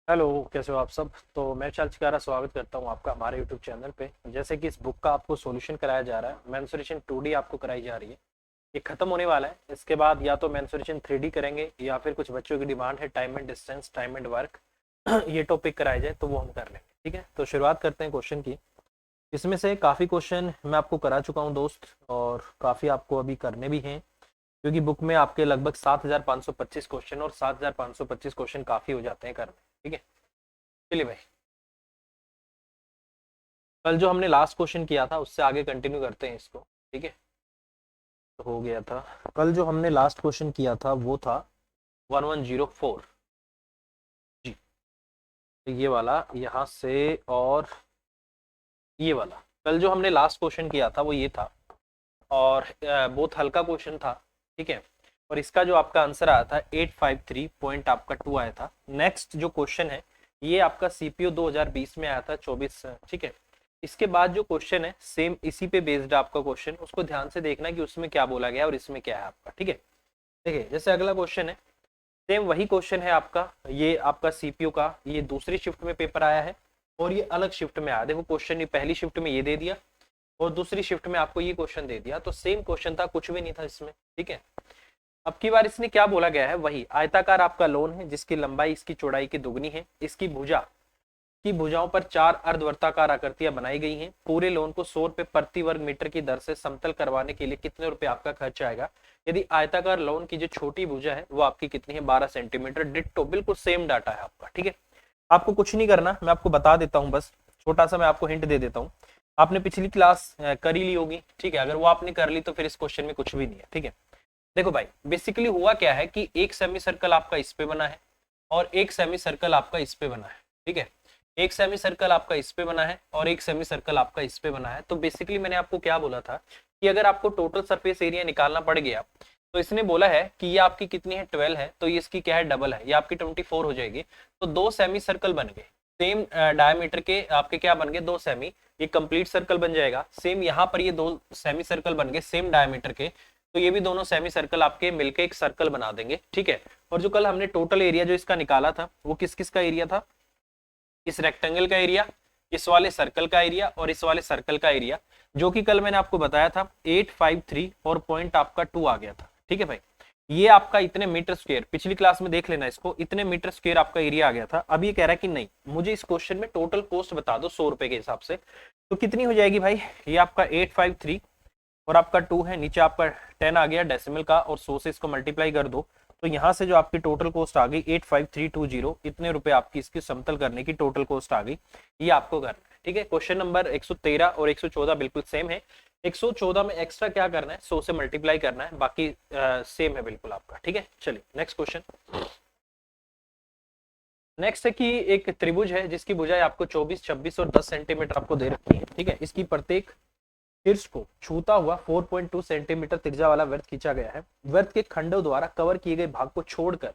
Hello, कैसे हो आप सब। तो मैं विशाल चिकारा स्वागत करता हूं आपका हमारे यूट्यूब चैनल पे। जैसे कि इस बुक का आपको सॉल्यूशन कराया जा रहा है, मेंसुरेशन 2D आपको कराई जा रही है। ये खत्म होने वाला है। इसके बाद या तो मेंसुरेशन 3D करेंगे या फिर कुछ बच्चों की डिमांड है time and distance, time and work ये टॉपिक कराया जाए तो वो हम कर लेंगे। ठीक है, तो शुरुआत करते हैं क्वेश्चन की। इसमें से काफ़ी क्वेश्चन मैं आपको करा चुका हूँ दोस्त, और काफ़ी आपको अभी करने भी हैं, क्योंकि बुक में आपके लगभग 7525 क्वेश्चन, और 7525 क्वेश्चन काफ़ी हो जाते हैं करने। ठीक है, चलिए भाई, कल जो हमने लास्ट क्वेश्चन किया था उससे आगे कंटिन्यू करते हैं इसको। ठीक है, तो हो गया था। कल जो हमने लास्ट क्वेश्चन किया था वो था 1104 जी। तो ये वाला यहाँ से, और ये वाला कल जो हमने लास्ट क्वेश्चन किया था वो ये था, और बहुत हल्का क्वेश्चन था। ठीक है, और इसका जो आपका आंसर आया था 853 पॉइंट आपका 2 आया था। नेक्स्ट जो क्वेश्चन है ये आपका सीपीयू 2020 में आया था 24। ठीक है, इसके बाद जो क्वेश्चन है सेम इसी पे बेस्ड आपका क्वेश्चन, उसको ध्यान से देखना कि उसमें क्या बोला गया और इसमें क्या है आपका। ठीक है, देखिए जैसे अगला क्वेश्चन है, सेम वही क्वेश्चन है आपका। ये आपका सीपीयू का ये दूसरी शिफ्ट में पेपर आया है, और ये अलग शिफ्ट में आया। देखो क्वेश्चन ये पहली शिफ्ट में ये दे दिया, और दूसरी शिफ्ट में आपको ये क्वेश्चन दे दिया, तो सेम क्वेश्चन था, कुछ भी नहीं था इसमें। ठीक है, अब की बार इसने क्या बोला गया है, वही आयताकार आपका लोन है जिसकी लंबाई इसकी चौड़ाई की दुगनी है। इसकी भुजा की भुजाओं पर 4 अर्धवर्ताकार आकृतियां बनाई गई हैं। पूरे लोन को 100 रुपए प्रति वर्ग मीटर की दर से समतल करवाने के लिए कितने रुपए आपका खर्च आएगा। यदि आयताकार लोन की जो छोटी भुजा है वो आपकी कितनी है, 12 सेंटीमीटर। डिट्टो बिल्कुल सेम डाटा है आपका। ठीक है, आपको कुछ नहीं करना, मैं आपको बता देता हूँ, बस छोटा सा मैं आपको हिंट दे देता हूँ। आपने पिछली क्लास कर ही ली होगी। ठीक है, अगर वो आपने कर ली तो फिर इस क्वेश्चन में कुछ भी नहीं है। ठीक है, देखो भाई, बेसिकली हुआ क्या है कि एक सेमी सर्कल आपका इस पे बना है, और एक सेमी सर्कल आपका इस पे बना है। ठीक है, एक सेमी सर्कल आपका इस पे बना है और एक सेमी सर्कल आपका इस पे बना है। तो बेसिकली मैंने आपको क्या बोला था कि अगर आपको टोटल सरफेस एरिया निकालना पड़ गया, तो इसने बोला है कि ये आपकी कितनी है, 12 है, तो ये इसकी क्या है, डबल है, ये आपकी 24 हो जाएगी। तो दो सेमी सर्कल बन गए सेम डायमीटर के, आपके क्या बन गए, दो सेमी। ये कंप्लीट सर्कल बन जाएगा। सेम यहाँ पर ये दो सेमी सर्कल बन गए सेम डायमीटर के, तो ये भी दोनों सेमी सर्कल आपके मिलके एक सर्कल बना देंगे। ठीक है, और जो कल हमने टोटल एरिया जो इसका निकाला था वो किस किस का एरिया था, इस रेक्टेंगल का एरिया, इस वाले सर्कल का एरिया और इस वाले सर्कल का एरिया, जो कि कल मैंने आपको बताया था 853 और पॉइंट आपका 2 आ गया था। ठीक है भाई, ये आपका इतने मीटर स्क्वायर, पिछली क्लास में देख लेना इसको, इतने मीटर स्क्वायर आपका एरिया आ गया था। अब ये कह रहा है कि नहीं, मुझे इस क्वेश्चन में टोटल कॉस्ट बता दो 100 रुपए के हिसाब से। तो कितनी हो जाएगी भाई, ये आपका 853 और आपका 2 है, नीचे आपका 10 आ गया डेसिमल का, और 100 से इसको मल्टीप्लाई कर दो, तो यहाँ से जो आपकी टोटल कॉस्ट आ गई 85320, इतने रुपए आपकी इसकी समतल करने की टोटल कॉस्ट आ गई। ये आपको करना है। ठीक है, क्वेश्चन नंबर 113 और 114 बिल्कुल सेम है। 114 में एक्स्ट्रा क्या करना है, 100 से मल्टीप्लाई करना है, बाकी सेम है बिल्कुल आपका। ठीक है, चलिए नेक्स्ट क्वेश्चन। नेक्स्ट है कि एक त्रिभुज है जिसकी भुजाएं आपको 24, 26 और 10 सेंटीमीटर आपको दे रखी है। ठीक है, इसकी प्रत्येक शीर्ष को छूता हुआ 4.2 सेंटीमीटर त्रिज्या वाला वृत्त खींचा गया है। वृत्त के खंडों द्वारा कवर किए गए भाग को छोड़कर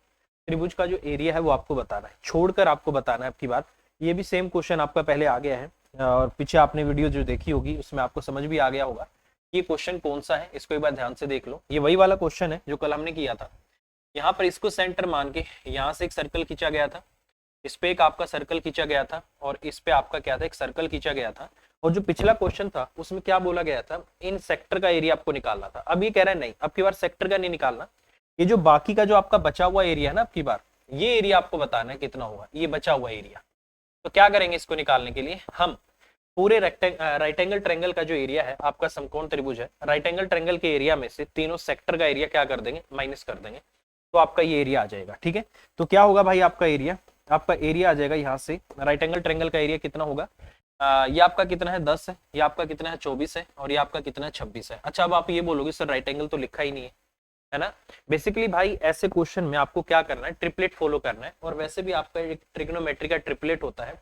त्रिभुज का जो एरिया है वो आपको बताना है। छोड़कर आपको बताना है आपकी बात। ये भी सेम क्वेश्चन आपका पहले आ गया है, और पीछे आपने वीडियो जो देखी होगी उसमें आपको समझ भी आ गया होगा ये क्वेश्चन कौन सा है। इसको एक बार ध्यान से देख लो, ये वही वाला क्वेश्चन है जो कल हमने किया था। यहाँ पर इसको सेंटर मान के यहाँ से एक सर्कल खींचा गया था, इस पे एक आपका सर्कल खींचा गया था, और इस पे आपका क्या था, एक सर्कल खींचा गया था। और जो पिछला क्वेश्चन था उसमें क्या बोला गया था, इन सेक्टर का एरिया आपको निकालना था। अब ये कह रहा है नहीं, अब की बार सेक्टर का नहीं निकालना, ये जो बाकी का जो आपका बचा हुआ एरिया है ना, अब की बार ये एरिया आपको बताना है कितना होगा, ये बचा हुआ एरिया। तो क्या करेंगे इसको निकालने के लिए, हम पूरे राइट एंगल ट्रेंगल का जो एरिया है, आपका समकोण त्रिभुज है, राइट एंगल ट्रेंगल के एरिया में से तीनों सेक्टर का एरिया क्या कर देंगे, माइनस कर देंगे, तो आपका ये एरिया आ जाएगा। ठीक है, तो क्या होगा भाई, आपका एरिया, आपका एरिया आ जाएगा यहाँ से, राइट एंगल ट्रेंगल का एरिया कितना होगा, ये आपका कितना है 10 है, ये आपका कितना है 24 है, और ये आपका कितना है 26 है। अच्छा, अब आप ये बोलोगे सर राइट एंगल तो लिखा ही नहीं है ना। बेसिकली भाई ऐसे क्वेश्चन में आपको क्या करना है, ट्रिपलेट फॉलो करना है। और वैसे भी आपका एक ट्रिग्नोमेट्री का ट्रिपलेट होता है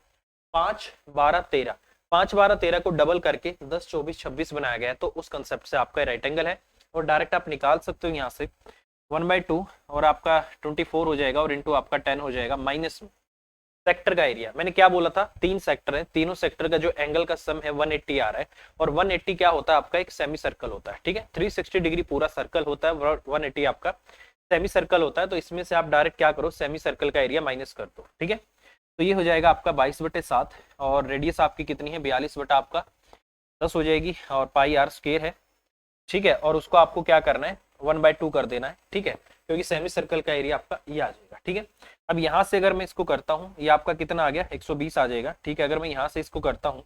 5 12 13, 5 12 13 को डबल करके 10 24 26 बनाया गया है, तो उस कंसेप्ट से आपका राइट एंगल है। और डायरेक्ट आप निकाल सकते हो यहाँ से 1/2, और आपका 24 हो जाएगा, और इंटू आपका 10 हो जाएगा, माइनस में सेक्टर का एरिया। मैंने क्या बोला था, 3 सेक्टर है, तीनों सेक्टर का जो एंगल का सम है 180 आ रहा है, और 180 क्या होता है आपका, एक सेमी सर्कल होता है। ठीक है, 360 डिग्री पूरा सर्कल होता है, 180 आपका सेमी सर्कल होता है। तो इसमें से आप डायरेक्ट क्या करो, सेमी सर्कल का एरिया माइनस कर दो। ठीक है, तो ये हो जाएगा आपका 22/7 और रेडियस आपकी कितनी है 42/10 हो जाएगी और पाई आर स्क्वायर है, ठीक है। और उसको आपको क्या करना है 1/2 कर देना है, ठीक है, क्योंकि सेमी सर्कल का एरिया आपका ये आ जाएगा, ठीक है। अब यहाँ से अगर मैं इसको करता हूँ ये आपका कितना आ गया 120 आ जाएगा, ठीक है। अगर मैं यहाँ से इसको करता हूँ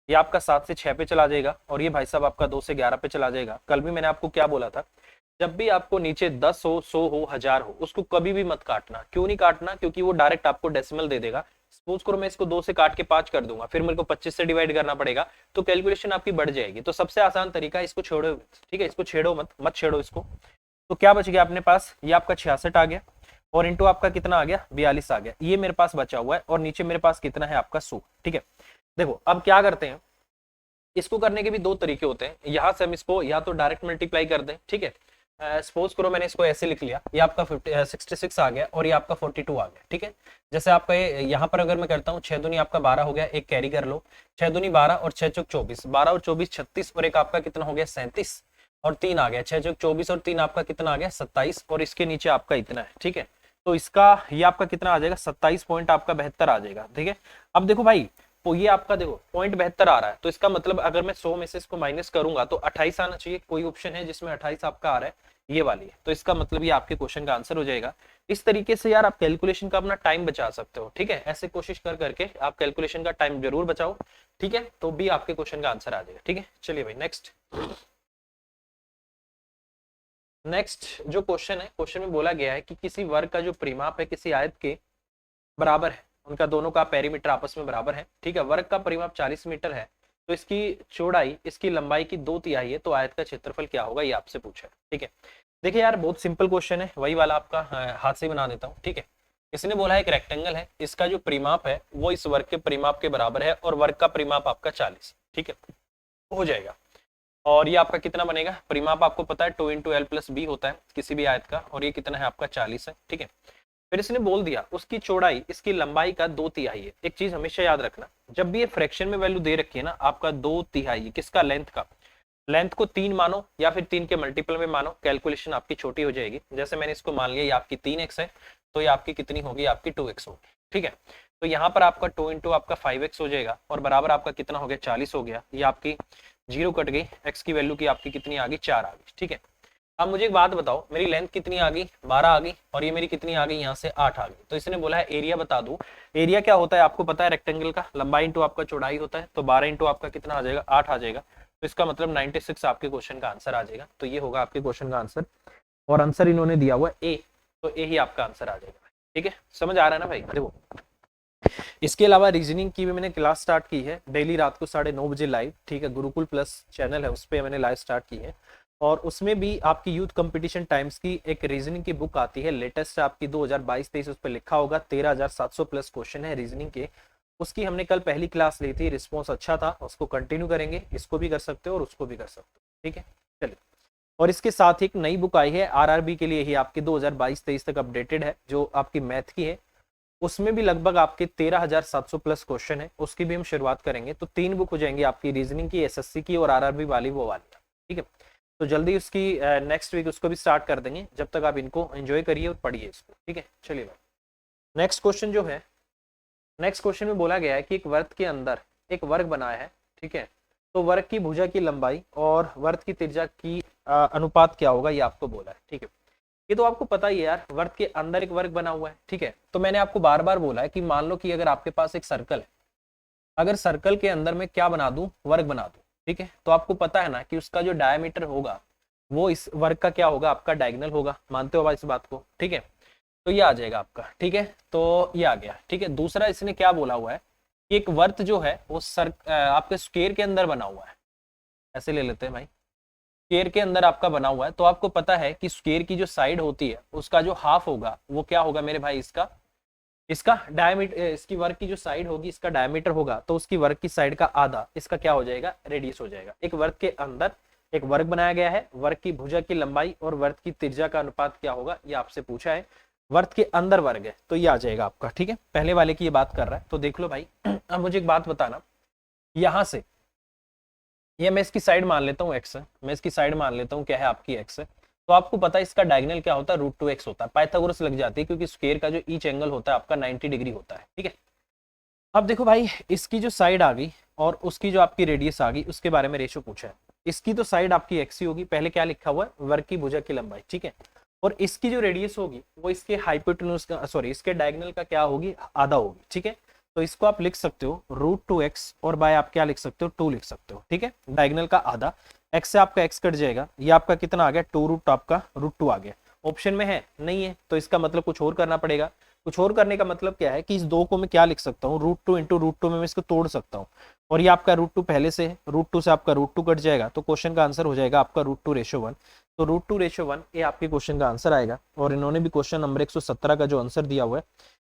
ये आपका 7 से 6 पे चला जाएगा और ये भाई साहब आपका 2 से 11 पे चला जाएगा। कल भी मैंने आपको क्या बोला था, जब भी आपको नीचे 10 हो 100 हो 1000 हो उसको कभी भी मत काटना। क्यों नहीं काटना, क्योंकि वो डायरेक्ट आपको डेसिमल दे देगा। सपोज करो मैं इसको 2 से काट के 5 कर दूंगा, फिर मेरे को 25 से डिवाइड करना पड़ेगा, तो कैलकुलेशन आपकी बढ़ जाएगी। तो सबसे आसान तरीका इसको छोड़ो, ठीक है, इसको छेड़ो मत छेड़ो इसको। तो क्या बच गया अपने पास, ये आपका 66 आ गया और इंटू आपका कितना आ गया 42 आ गया, ये मेरे पास बचा हुआ है और नीचे मेरे पास कितना है आपका 100, ठीक है। देखो अब क्या करते हैं, इसको करने के भी दो तरीके होते हैं। यहाँ से हम इसको या तो डायरेक्ट मल्टीप्लाई कर दें, ठीक है। सपोज करो मैंने इसको ऐसे लिख लिया, ये आपका 66 आ गया और ये आपका 42 आ गया, ठीक है। जैसे आपका ये यहाँ पर अगर मैं करता हूँ 6 दूनी आपका 12 हो गया, एक कैरी कर लो, 6 दूनी 12 और 6 चौक 24, 12 और 24 36 और एक आपका कितना हो गया 37 और 3 आ गया, 6 चौक 24 और 3 आपका कितना आ गया 27 और इसके नीचे आपका इतना है, ठीक है। तो इसका ये आपका कितना आ जाएगा 27 पॉइंट आपका 72 आ जाएगा, ठीक है। अब देखो भाई तो ये आपका देखो पॉइंट 72 आ रहा है, तो इसका मतलब अगर मैं 100 में से इसको माइनस करूंगा तो 28 आना चाहिए। कोई ऑप्शन है जिसमें 28 आपका आ रहा है, ये वाली है, तो इसका मतलब ये आपके क्वेश्चन का आंसर हो जाएगा। इस तरीके से यार आप कैलकुलेशन का अपना टाइम बचा सकते हो, ठीक है। ऐसे कोशिश कर करके आप कैलकुलेशन का टाइम जरूर बचाओ, ठीक है, तो भी आपके क्वेश्चन का आंसर आ जाएगा, ठीक है। चलिए भाई नेक्स्ट जो क्वेश्चन है, क्वेश्चन में बोला गया है कि किसी वर्ग का जो परिमाप है किसी आयत के बराबर है, उनका दोनों का पेरीमीटर आपस में बराबर है, ठीक है। वर्ग का परिमाप 40 मीटर है, तो इसकी चौड़ाई इसकी लंबाई की 2/3 है, तो आयत का क्षेत्रफल क्या होगा ये आपसे पूछा है, ठीक है। देखिए यार बहुत सिंपल क्वेश्चन है, वही वाला आपका हाथ से बना देता हूँ, ठीक है। इसने बोला है एक रेक्टेंगल है, इसका जो परिमाप है वो इस वर्ग के परिमाप के बराबर है और वर्ग का परिमाप आपका 40, ठीक है, हो जाएगा। और ये आपका कितना बनेगा, परिमाप आपको पता है 2 × L + B होता है किसी भी आयत का, और ये कितना है आपका 40 है, ठीक है। फिर इसने बोल दिया उसकी चौड़ाई इसकी लंबाई का 2/3 है। एक चीज हमेशा याद रखना, जब भी ये फ्रैक्शन में वैल्यू दे रखी है ना आपका 2/3 किसका, लेंथ का, लेंथ को 3 मानो या फिर 3 के मल्टीपल में मानो, कैलकुलेशन आपकी छोटी हो जाएगी। जैसे मैंने इसको मान लिया ये आपकी 3x है, तो ये आपकी कितनी होगी, आपकी 2x होगी, ठीक है। तो यहाँ पर आपका 2 × आपका 5x हो जाएगा और बराबर आपका कितना हो गया 40 हो गया। ये आपकी 0 कट गई, x की वैल्यू की आपकी कितनी आ गई 4 आ गई, ठीक है। अब मुझे एक बात बताओ, मेरी लेंथ कितनी आ गई 12 आ गई और ये मेरी कितनी आ गई यहाँ से 8 आ गई। तो इसने बोला है एरिया बता दो। एरिया क्या होता है आपको पता है, रेक्टेंगल का लंबाई इंटू आपका चौड़ाई होता है, तो 12 इंटू आपका कितना आ जाएगा 8 आ जाएगा। तो इसका मतलब 96 आपके क्वेश्चन का आंसर आ जाएगा। तो ये होगा आपके क्वेश्चन का आंसर और आंसर इन्होंने दिया हुआ ए, तो ए ही आपका आंसर आ जाएगा, ठीक है। समझ आ रहा है ना भाई। देखो इसके अलावा रीजनिंग की भी मैंने क्लास स्टार्ट की है डेली रात को 9:30 बजे लाइव, ठीक है। गुरुकुल प्लस चैनल है उस पर मैंने लाइव स्टार्ट की है और उसमें भी आपकी यूथ कंपटीशन टाइम्स की एक रीजनिंग की बुक आती है, लेटेस्ट आपकी 2022-23, उस पर लिखा होगा 13,700 प्लस क्वेश्चन है रीजनिंग के। उसकी हमने कल पहली क्लास ली थी, रिस्पॉन्स अच्छा था, उसको कंटिन्यू करेंगे, इसको भी कर सकते हो और उसको भी कर सकते हो, ठीक है। चलिए और इसके साथ ही एक नई बुक आई है आरआरबी के लिए ही, आपकी 2022-23 तक अपडेटेड है, जो आपकी मैथ की है। उसमें भी लगभग आपके 13,700 प्लस क्वेश्चन है, उसकी भी हम शुरुआत करेंगे। तो 3 बुक हो जाएंगी आपकी, रीजनिंग की, एसएससी की और आरआरबी वाली वो वाली, ठीक है। तो जल्दी उसकी नेक्स्ट वीक उसको भी स्टार्ट कर देंगे, जब तक आप इनको एंजॉय करिए और पढ़िए इसको, ठीक है। चलिए भाई नेक्स्ट क्वेश्चन जो है, नेक्स्ट क्वेश्चन में बोला गया है कि एक वर्ग के अंदर एक वर्ग बनाया है, ठीक है। तो वर्ग की भुजा की लंबाई और वर्ग की त्रिज्या की अनुपात क्या होगा ये आपको बोला है, ठीक है। ये तो आपको पता ही है यार, वर्ग के अंदर एक वर्ग बना हुआ है, ठीक है। तो मैंने आपको बार बार बोला है कि मान लो कि अगर आपके पास एक सर्कल है, अगर सर्कल के अंदर मैं क्या बना दूं, वर्ग बना दूं, ठीक है। तो आपको पता है ना कि उसका जो डायमीटर होगा वो इस वर्ग का क्या होगा, आपका डायगोनल होगा। मानते हो भाई इस बात को, ठीक है। तो ये आ जाएगा आपका, ठीक है। तो ये आ गया, ठीक है। दूसरा इसने क्या बोला हुआ है कि एक वर्ग जो है वो आपके स्क्वायर के अंदर बना हुआ है, ऐसे ले लेते हैं भाई, स्क्वायर के अंदर आपका बना हुआ है। तो आपको पता है कि स्क्वायर की जो साइड होती है उसका जो हाफ होगा वो क्या होगा मेरे भाई, इसका डायमीटर, इसकी वर्ग की जो साइड होगी इसका डायमीटर होगा, तो उसकी वर्ग की साइड का आधा इसका क्या हो जाएगा, रेडियस हो जाएगा। एक वर्ग के अंदर एक वर्ग बनाया गया है, वर्ग की भुजा की लंबाई और वर्ग की त्रिज्या का अनुपात क्या होगा ये आपसे पूछा है। वर्ग के अंदर वर्ग है तो ये आ जाएगा आपका, ठीक है। पहले वाले की ये बात कर रहा है, तो देख लो भाई। अब मुझे एक बात बताना, यहां से ये मैं इसकी साइड मान लेता हूँ x है, मैं इसकी साइड मान लेता हूँ क्या है आपकी x है। तो आपको पता है इसका डायगोनल क्या होता है, √2x होता है। पाइथागोरस लग जाती है क्योंकि स्क्वायर का जो ईच एंगल होता है आपका 90 डिग्री होता है, ठीक है। अब देखो भाई, इसकी जो साइड आ गई और उसकी जो आपकी रेडियस आ गई, उसके बारे में रेशो पूछा है। इसकी तो साइड आपकी एक्स ही होगी, पहले क्या लिखा हुआ है, वर्ग की भुजा की लंबाई, ठीक है। और इसकी जो रेडियस होगी वो इसके हाइपोटेन्यूज का, सॉरी, इसके डायगोनल का क्या होगी, आधा होगी, ठीक है। तो इसको आप लिख सकते हो √2x, और बाय आप क्या लिख सकते हो, 2 लिख सकते हो, ठीक है। डायगोनल का आधा, x से आपका x कट जाएगा, ये आपका कितना आ गया, 2 आपका √2 आ गया। ऑप्शन में है नहीं है, तो इसका मतलब कुछ और करना पड़ेगा। कुछ और करने का मतलब क्या है कि इस दो को मैं क्या लिख सकता हूँ, √2 इंटू √2 में मैं इसको तोड़ सकता हूँ। और ये आपका √2 पहले से है, √2 से आपका √2 कट जाएगा, तो क्वेश्चन का आंसर हो जाएगा आपका √2:1। तो √2:1 ये आपके क्वेश्चन का आंसर आएगा। और इन्होंने भी क्वेश्चन नंबर 117 का जो आंसर दिया हुआ है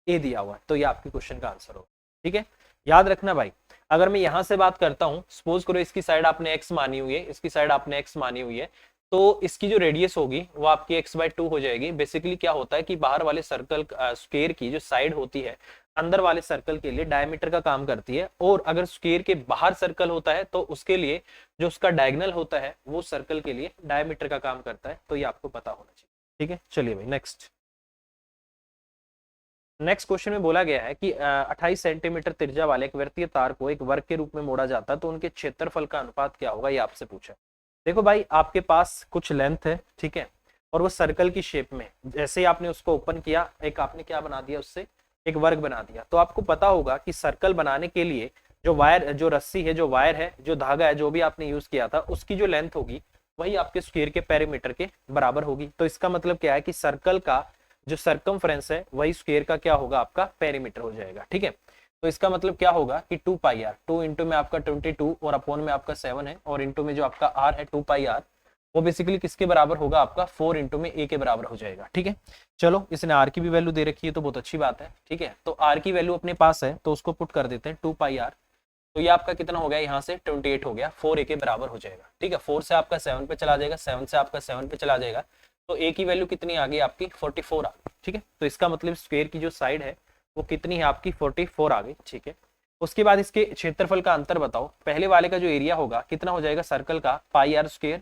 ए दिया हुआ है, तो ये आपके क्वेश्चन का आंसर होगा, ठीक है। याद रखना भाई, अगर मैं यहां से बात करता हूं, सपोज करो इसकी साइड आपने x मानी हुई है, इसकी साइड आपने x मानी हुई है, तो इसकी जो रेडियस होगी वो आपकी x/2 हो जाएगी। बेसिकली क्या होता है कि बाहर वाले सर्कल स्क्वायर की जो साइड होती है अंदर वाले सर्कल के लिए डायमीटर का काम करती है, और अगर स्क्वायर के बाहर सर्कल होता है तो उसके लिए जो उसका डायगोनल होता है वो सर्कल के लिए डायमीटर का काम करता है। तो ये आपको पता होना चाहिए, ठीक है। चलिए भाई नेक्स्ट। नेक्स्ट क्वेश्चन में बोला गया है कि 28 सेंटीमीटर त्रिज्या वाले एक वृत्तीय तार को एक वर्ग के रूप में मोड़ा जाता है, तो उनके क्षेत्रफल का अनुपात क्या होगा, ये आपसे पूछा है। देखो भाई, आपके पास कुछ लेंथ है, ठीक है, और वो सर्कल की शेप में, जैसे ही आपने उसको ओपन किया, एक आपने क्या बना दिया, उससे एक वर्ग बना दिया। तो आपको पता होगा कि सर्कल बनाने के लिए जो वायर, जो रस्सी है, जो वायर है, जो धागा है, जो भी आपने यूज किया था, उसकी जो लेंथ होगी वही आपके स्क्वायर के पेरीमीटर के बराबर होगी। तो इसका मतलब क्या है कि सर्कल का जो सरकमफ्रेंस है वही स्क्वायर का क्या होगा, आपका पेरीमीटर हो जाएगा, ठीक है। तो इसका मतलब क्या होगा कि 2πr, 2 इंटू में आपका 22 और अपॉन में आपका 7 है, और इंटू में जो आपका r है 2πr, वो बेसिकली किसके बराबर होगा, आपका 4 इंटू में a के बराबर हो जाएगा, ठीक है। चलो, इसने r की भी वैल्यू दे रखी है तो बहुत अच्छी बात है, ठीक है। तो r की वैल्यू अपने पास है तो उसको पुट कर देते हैं 2πr। तो ये आपका कितना हो गया, यहाँ से 28 हो गया, 4 a के बराबर हो जाएगा, ठीक है। 4 से आपका 7 पे चला जाएगा, 7 से आपका 7 पे चला जाएगा, तो a की वैल्यू कितनी आ गई आपकी, 44 आ गई, ठीक है। तो इसका मतलब स्क्वायर की जो साइड है वो कितनी है आपकी, 44 आ गई, ठीक है। उसके बाद इसके क्षेत्रफल का अंतर बताओ। पहले वाले का जो एरिया होगा कितना हो जाएगा सर्कल का, πr²,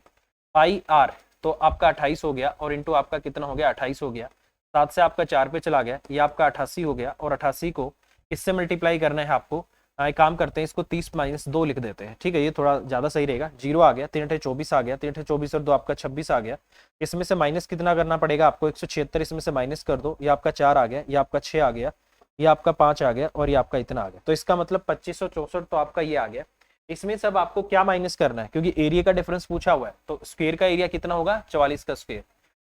πr तो आपका 28 हो गया, और इंटू आपका कितना हो गया, 28 हो गया। 7 से आपका 4 पे चला गया, ये आपका 88 हो गया, और 88 को किससे मल्टीप्लाई करना है आपको, एक काम करते हैं, इसको 30-2 लिख देते हैं, ठीक है, ये थोड़ा ज्यादा सही रहेगा। 0 आ गया, 3 24 आ गया, 3 24 और 2 आपका 26 आ गया। इसमें से माइनस कितना करना पड़ेगा आपको, 176, इसमें से माइनस कर दो, ये आपका 4 आ गया, ये आपका 6 आ गया, ये आपका 5 आ गया, और ये आपका इतना आ गया। तो इसका मतलब 2564 तो आपका ये आ गया। इसमें सब आपको क्या माइनस करना है, क्योंकि एरिया का डिफरेंस पूछा हुआ है, तो स्क्वायर का एरिया कितना होगा, 44 का स्क्वायर।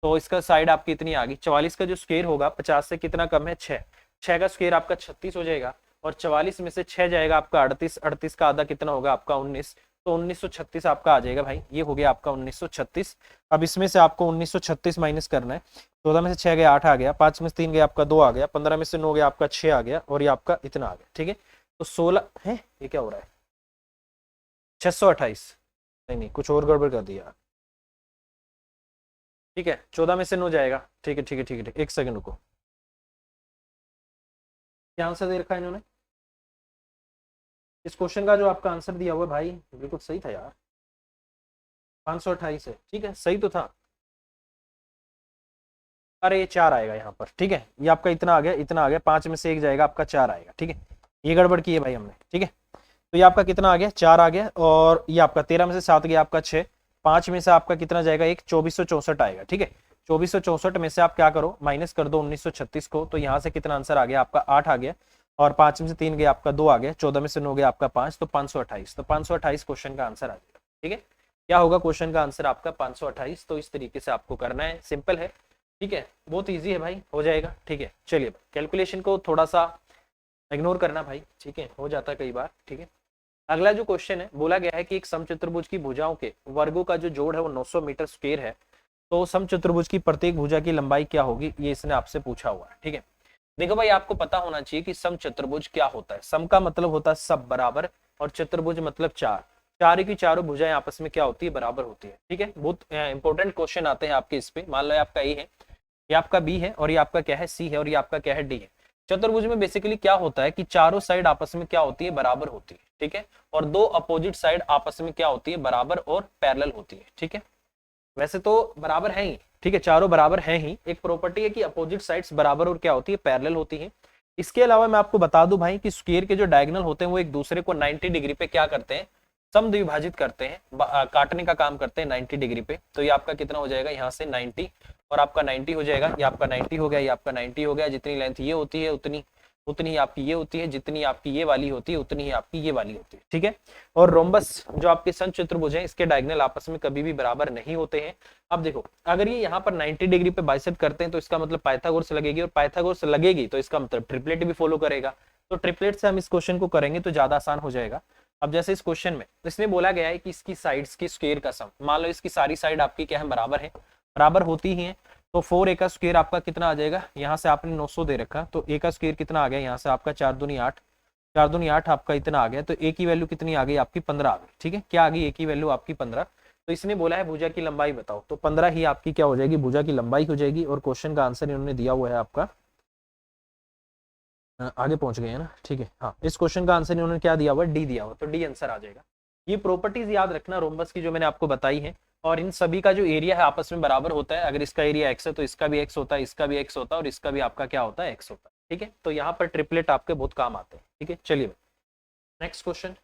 तो इसका साइड आपकी इतनी आ गई, 44 का जो स्क्वायर होगा 50 से कितना कम है, 6, 6 का स्क्वायर आपका 36 हो जाएगा, और 44 में से 6 जाएगा आपका 38, 38 का आधा कितना होगा आपका 19, तो 1936 आपका आ जाएगा भाई, ये हो गया आपका 1936। अब इसमें से आपको 1936 माइनस करना है, 14 में से 6 गया 8 आ गया, 5 में से 3 गया आपका 2 आ गया, 15 में से 9 गया आपका 6 आ गया, और ये आपका इतना आ गया, ठीक है। तो 16 है, ये क्या हो रहा है, 628, नहीं नहीं कुछ और गड़बड़ कर दिया, ठीक है। 14 में से 9 जाएगा, ठीक है ठीक है ठीक है ठीक है, एक सेकंड रुको, क्या आंसर दे रखा है इन्होंने, इस क्वेश्चन का जो आपका आंसर दिया हुआ है भाई बिल्कुल सही था यार, 528 है, ठीक है, सही तो था। अरे ये 4 आएगा यहाँ पर, ठीक है, ये आपका इतना आ गया, इतना आ गया, 5 में से 1 जाएगा आपका 4 आएगा, ठीक है। ये गड़बड़ की है भाई हमने, ठीक है। तो ये आपका कितना आ गया, 4 आ गया, और ये आपका 13 में से 7 गया आपका 6, 5 में से आपका कितना जाएगा, एक 2464 आएगा, ठीक है। 2464 में से आप क्या करो, माइनस कर दो 1936 को, तो यहाँ से कितना आंसर आ गया आपका 8 आ गया, और 5 में से 3 गया आपका 2 आ गया, 14 में से 9 गया आपका 5, तो 528, तो 528 क्वेश्चन का आंसर आ जाएगा, ठीक है। क्या होगा क्वेश्चन का आंसर आपका 528। तो इस तरीके से आपको करना है, सिंपल है, ठीक है, बहुत ईजी है भाई, हो जाएगा, ठीक है। चलिए कैलकुलेशन को थोड़ा सा इग्नोर करना भाई, ठीक है, हो जाता है कई बार, ठीक है। अगला जो क्वेश्चन है, बोला गया है कि एक समचतुर्भुज की भुजाओं के वर्गों का जो जोड़ है वो 900 मीटर स्क्वायर है, तो समचतुर्भुज की प्रत्येक भुजा की लंबाई क्या होगी, ये इसने आपसे पूछा हुआ है, ठीक है। देखो भाई, आपको पता होना चाहिए कि समचतुर्भुज क्या होता है। सम का मतलब होता है सब बराबर, और चतुर्भुज मतलब चार, चार की चारों भुजाएं आपस में क्या होती है, बराबर होती है, ठीक है। बहुत इंपॉर्टेंट क्वेश्चन आते हैं आपके इस पे। मान लो आपका ए है, ये आपका बी है, और ये आपका क्या है, सी है, और ये आपका क्या है, डी है। चतुर्भुज में बेसिकली क्या होता है कि चारों साइड आपस में क्या होती है, बराबर होती है, ठीक है। और दो अपोजिट साइड आपस में क्या होती है, बराबर और पैरेलल होती है, ठीक है। वैसे तो बराबर है ही, ठीक है, चारों बराबर है ही। एक प्रॉपर्टी है कि अपोजिट साइड्स बराबर और क्या होती है, पैरेलल होती है। इसके अलावा मैं आपको बता दूं भाई कि स्क्वायर के जो डायगोनल होते हैं वो एक दूसरे को 90 डिग्री पे क्या करते हैं, समद्विभाजित करते हैं, काटने का काम करते हैं 90 डिग्री पे। तो ये आपका कितना हो जाएगा, यहाँ से 90 और आपका 90 हो जाएगा, ये आपका 90 हो गया, ये आपका 90 हो गया। जितनी लेंथ ये होती है उतनी उतनी आपकी ये होती है, जितनी आपकी ये वाली होती है उतनी ही आपकी ये वाली होती है, ठीक है। और रोम्बस जो आपके समचतुर्भुज हैं इसके डायगोनल आपस में कभी भी बराबर नहीं होते हैं। अब देखो अगर ये यहाँ पर 90 डिग्री पे बाइसेक्ट करते हैं तो इसका मतलब पाइथागोरस लगेगी, और पाइथागोरस लगेगी तो इसका मतलब ट्रिपलेट भी फॉलो करेगा। तो ट्रिपलेट से हम इस क्वेश्चन को करेंगे तो ज्यादा आसान हो जाएगा। अब जैसे इस क्वेश्चन में इसने बोला गया है कि इसकी साइड्स की स्क्वायर का सम, मान लो इसकी सारी साइड आपकी क्या है, बराबर है, बराबर होती ही है। तो 4a का स्क्वायर आपका कितना आ जाएगा, यहाँ से आपने 900 दे रखा, तो a का स्क्वायर कितना आ गया, यहाँ से आपका 4 दूनी 8, 4 दूनी 8 आपका इतना आ गया। तो a की वैल्यू कितनी आ गई आपकी 15 आ गई, ठीक है। क्या आ गई, a की वैल्यू आपकी 15। तो इसने बोला है भुजा की लंबाई बताओ, तो 15 ही आपकी क्या हो जाएगी, भुजा की लंबाई हो जाएगी। और क्वेश्चन का आंसर इन्होंने दिया हुआ है आपका, आगे पहुंच गए हैं ना, ठीक है। हाँ, इस क्वेश्चन का आंसर इन्होंने क्या दिया हुआ है, डी दिया हुआ, तो डी आंसर आ जाएगा। ये प्रॉपर्टीज याद रखना रोम्बस की जो मैंने आपको बताई है। और इन सभी का जो एरिया है आपस में बराबर होता है। अगर इसका एरिया x है तो इसका भी x होता है, इसका भी x होता है, और इसका भी आपका क्या होता है, x होता है, ठीक है। तो यहाँ पर ट्रिपलेट आपके बहुत काम आते हैं, ठीक है। चलिए नेक्स्ट क्वेश्चन,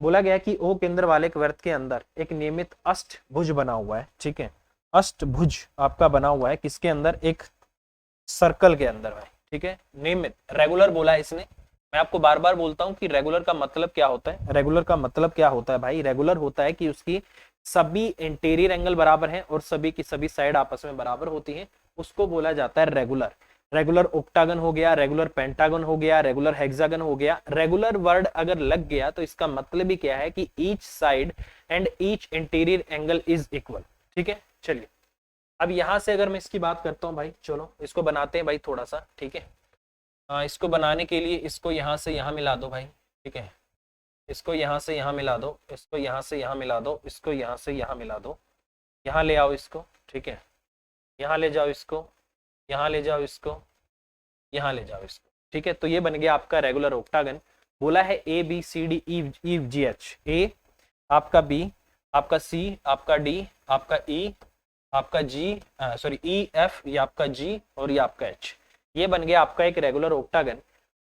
बोला गया कि ओ केंद्र वाले एक वृत्त के अंदर एक नियमित अष्टभुज बना हुआ है, ठीक है। अष्टभुज आपका बना हुआ है किसके अंदर, एक सर्कल के अंदर भाई, ठीक है। नियमित, रेगुलर बोला है इसने। मैं आपको बार बार बोलता हूं कि रेगुलर का मतलब क्या होता है। रेगुलर का मतलब क्या होता है भाई, रेगुलर होता है कि उसकी सभी इंटीरियर एंगल बराबर हैं और सभी की सभी साइड आपस में बराबर होती हैं, उसको बोला जाता है रेगुलर। रेगुलर ऑक्टागन हो गया, रेगुलर पेंटागन हो गया, रेगुलर हेक्सागन हो गया। रेगुलर वर्ड अगर लग गया तो इसका मतलब ही क्या है कि each side and each interior angle is equal, ठीक है। चलिए अब यहां से अगर मैं इसकी बात करता हूं भाई, चलो इसको बनाते हैं भाई थोड़ा सा, ठीक है। इसको बनाने के लिए इसको यहां से यहां मिला दो भाई, ठीक है। इसको यहाँ से यहाँ मिला दो, इसको यहाँ से यहाँ मिला दो, इसको यहाँ से यहाँ मिला दो, यहाँ ले आओ इसको, ठीक है। यहाँ ले जाओ इसको, यहाँ ले जाओ इसको, यहाँ ले जाओ इसको, ठीक है। तो ये बन गया आपका रेगुलर ऑक्टागन। बोला है A B C D E G H, A आपका बी, आपका सी, आपका डी, आपका ई, आपका जी, सॉरी ई एफ, ये आपका जी और ये आपका एच। ये बन गया आपका एक रेगुलर ऑक्टागन।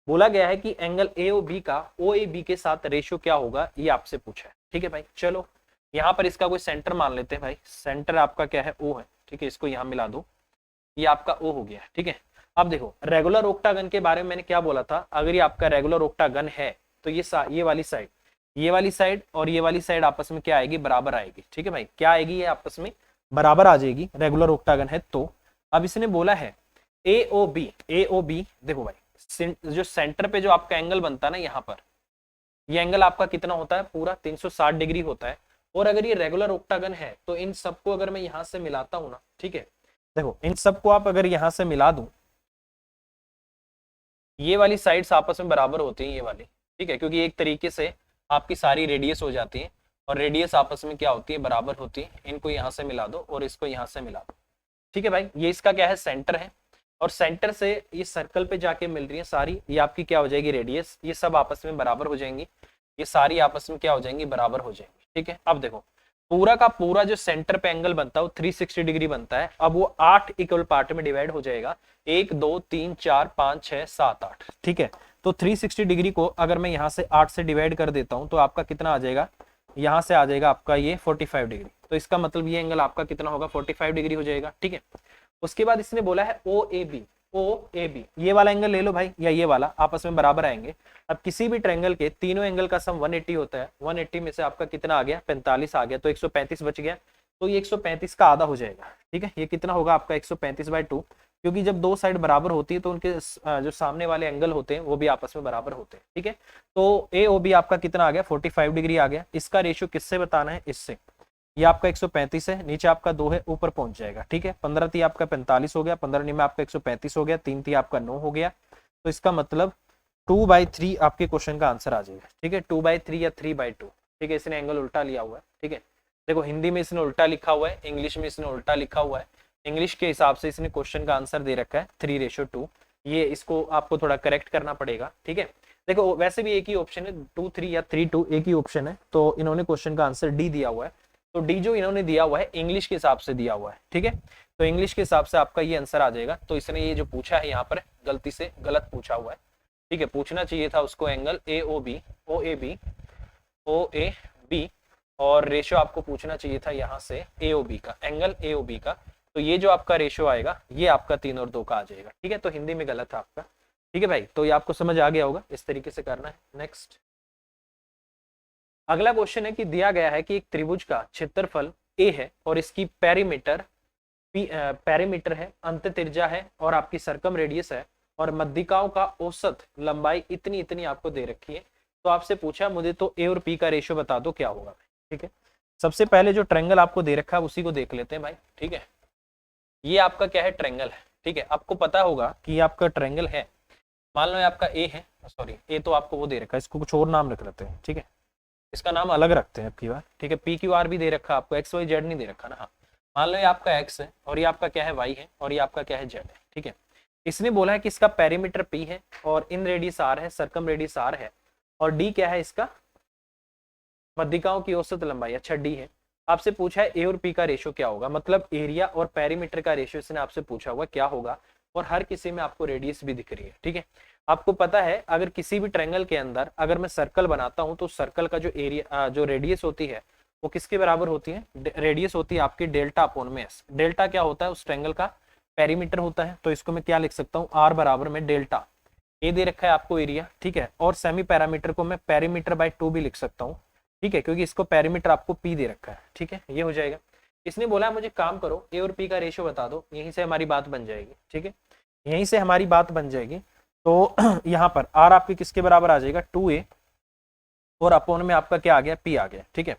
बोला गया है कि एंगल ए ओ बी का ओ ए बी के साथ रेशियो क्या होगा, ये आपसे पूछा है, ठीक है भाई। चलो यहाँ पर इसका कोई सेंटर मान लेते हैं भाई, सेंटर आपका क्या है, ओ है, ठीक है। इसको यहाँ मिला दो, ये आपका ओ हो गया, ठीक है। अब देखो रेगुलर ऑक्टागन के बारे में मैंने क्या बोला था, अगर ये आपका रेगुलर ऑक्टागन है तो ये वाली साइड, ये वाली साइड और ये वाली साइड आपस में क्या आएगी, बराबर आएगी, ठीक है भाई। क्या आएगी, ये आपस में बराबर आ जाएगी, रेगुलर ऑक्टागन है तो। अब इसने बोला है ए ओ बी, देखो भाई जो सेंटर पे जो आपका एंगल बनता है ना यहाँ पर, ये एंगल आपका कितना होता है, पूरा 360 डिग्री होता है। और अगर ये रेगुलर ऑक्टागन है तो इन सबको अगर मैं यहाँ से मिलाता हूँ ना, ठीक है, देखो इन सबको आप अगर यहाँ से मिला दूं, ये वाली साइड्स आपस में बराबर होती हैं, ये वाली, ठीक है। क्योंकि एक तरीके से आपकी सारी रेडियस हो जाती है और रेडियस आपस में क्या होती है, बराबर होती है। इनको यहाँ से मिला दो और इसको यहाँ से मिला दो, ठीक है भाई। ये इसका क्या है, सेंटर है, और सेंटर से ये सर्कल पे जाके मिल रही है सारी, ये आपकी क्या हो जाएगी, रेडियस। ये सब आपस में बराबर हो जाएंगी, ये सारी आपस में क्या हो जाएंगी, बराबर हो जाएंगी, ठीक है। अब देखो पूरा का पूरा जो सेंटर पे एंगल बनता है वो 360 डिग्री बनता है। अब वो 8 इक्वल पार्ट में डिवाइड हो जाएगा, 1 2 3 4 5 6 7 8, ठीक है। तो 360 डिग्री को अगर मैं यहाँ से 8 से डिवाइड कर देता हूँ तो आपका कितना आ जाएगा, यहाँ से आ जाएगा आपका ये 45 डिग्री। तो इसका मतलब ये एंगल आपका कितना होगा, 45 डिग्री हो जाएगा, ठीक है। उसके बाद इसने बोला है ओ ए बी, ये वाला एंगल ले लो भाई या ये वाला, आपस में बराबर आएंगे। अब किसी भी ट्रायंगल के तीनों एंगल का सम 180 होता है, 180 में से आपका कितना आ गया, 45 आ गया, तो 135 बच गया। तो ये 135 का आधा हो जाएगा, ठीक है। ये कितना होगा आपका 135/2, क्योंकि जब दो साइड बराबर होती है तो उनके जो सामने वाले एंगल होते हैं वो भी आपस में बराबर होते हैं, ठीक है। तो ए ओ बी आपका कितना आ गया, 45 डिग्री आ गया। इसका रेशियो किससे बताना है, इससे। ये आपका 135 है, नीचे आपका 2 है, ऊपर पहुंच जाएगा, ठीक है। 15 ती आपका 45 हो गया, 15 में आपका 135 हो गया, 3 ती आपका 9 हो गया। तो इसका मतलब 2/3 आपके क्वेश्चन का आंसर आ जाएगा, ठीक है। 2/3 या 3/2, ठीक है। इसने एंगल उल्टा लिया हुआ है, ठीक है। देखो हिंदी में इसने उल्टा लिखा हुआ है, इंग्लिश में इसने उल्टा लिखा हुआ है। इंग्लिश के हिसाब से इसने क्वेश्चन का आंसर दे रखा है 3:2। ये इसको आपको थोड़ा करेक्ट करना पड़ेगा, ठीक है। देखो वैसे भी एक ही ऑप्शन है, 2:3 या 3:2 एक ही ऑप्शन है। तो इन्होंने क्वेश्चन का आंसर डी दिया हुआ है। तो डी जो इन्होंने दिया हुआ है इंग्लिश के हिसाब से दिया हुआ है, ठीक है। तो इंग्लिश के हिसाब से आपका ये आंसर आ जाएगा। तो इसने ये जो पूछा है यहाँ पर गलती से गलत पूछा हुआ है, ठीक है। पूछना चाहिए था उसको एंगल AOB OAB और रेशियो आपको पूछना चाहिए था यहाँ से AOB का, एंगल AOB का। तो ये जो आपका रेशियो आएगा ये आपका 3 और 2 का आ जाएगा, ठीक है। तो हिंदी में गलत है आपका, ठीक है भाई। तो ये आपको समझ आ गया होगा, इस तरीके से करना है। नेक्स्ट अगला क्वेश्चन है कि दिया गया है कि एक त्रिभुज का क्षेत्रफल A है और इसकी पेरीमीटर है, अंत त्रिज्या है और आपकी सरकम रेडियस है और मध्यिकाओं का औसत लंबाई इतनी इतनी आपको दे रखी है। तो आपसे पूछा मुझे तो A और P का रेशियो बता दो क्या होगा, ठीक है। सबसे पहले जो ट्रायंगल आपको दे रखा है उसी को देख लेते हैं भाई, ठीक है। ये आपका क्या है, ट्रायंगल है, ठीक है। आपको पता होगा कि ये आपका ट्रायंगल है। मान लो ये आपका A है, सॉरी A तो आपको वो दे रखा है, इसको कुछ और नाम रख लेते हैं, ठीक है। इसका नाम अलग रखते हैं अब की बार, ठीक है। PQR भी दे रखा आपको, XYZ नहीं दे रखा ना। हाँ, मान लो ये आपका X है और ये आपका क्या है Y है और ये आपका क्या है Z है, ठीक है। इसने बोला है कि इसका पेरीमीटर P है और इन रेडियस R है, सरकम रेडियस R है और D क्या है, इसका मध्यिकाओं की औसत लंबाई, अच्छा D है। आपसे पूछा है A और P का रेशियो क्या होगा, मतलब एरिया और पेरीमीटर का रेशियो इसने आपसे पूछा हुआ क्या होगा और हर किसी में आपको रेडियस भी दिख रही है, ठीक है। आपको पता है अगर किसी भी ट्रायंगल के अंदर अगर मैं सर्कल बनाता हूं तो सर्कल का जो एरिया जो रेडियस होती है वो किसके बराबर होती है, रेडियस होती है आपकी डेल्टा अपॉन में एस। डेल्टा क्या होता है, उस ट्रायंगल का पेरीमीटर होता है। तो इसको मैं क्या लिख सकता हूँ, आर बराबर में डेल्टा ए दे रखा है आपको एरिया, ठीक है। और सेमी पैरामीटर को मैं पेरीमीटर बाय 2 भी लिख सकता हूँ, ठीक है, क्योंकि इसको पेरीमीटर आपको पी दे रखा है, ठीक है। ये हो जाएगा। इसने बोला मुझे काम करो ए और पी का रेशियो बता दो, यहीं से हमारी बात बन जाएगी, ठीक है। यहीं से हमारी बात बन जाएगी। तो यहाँ पर आर आपके किसके बराबर आ जाएगा, 2A और अपोन में आपका क्या आ गया, P आ गया, ठीक है।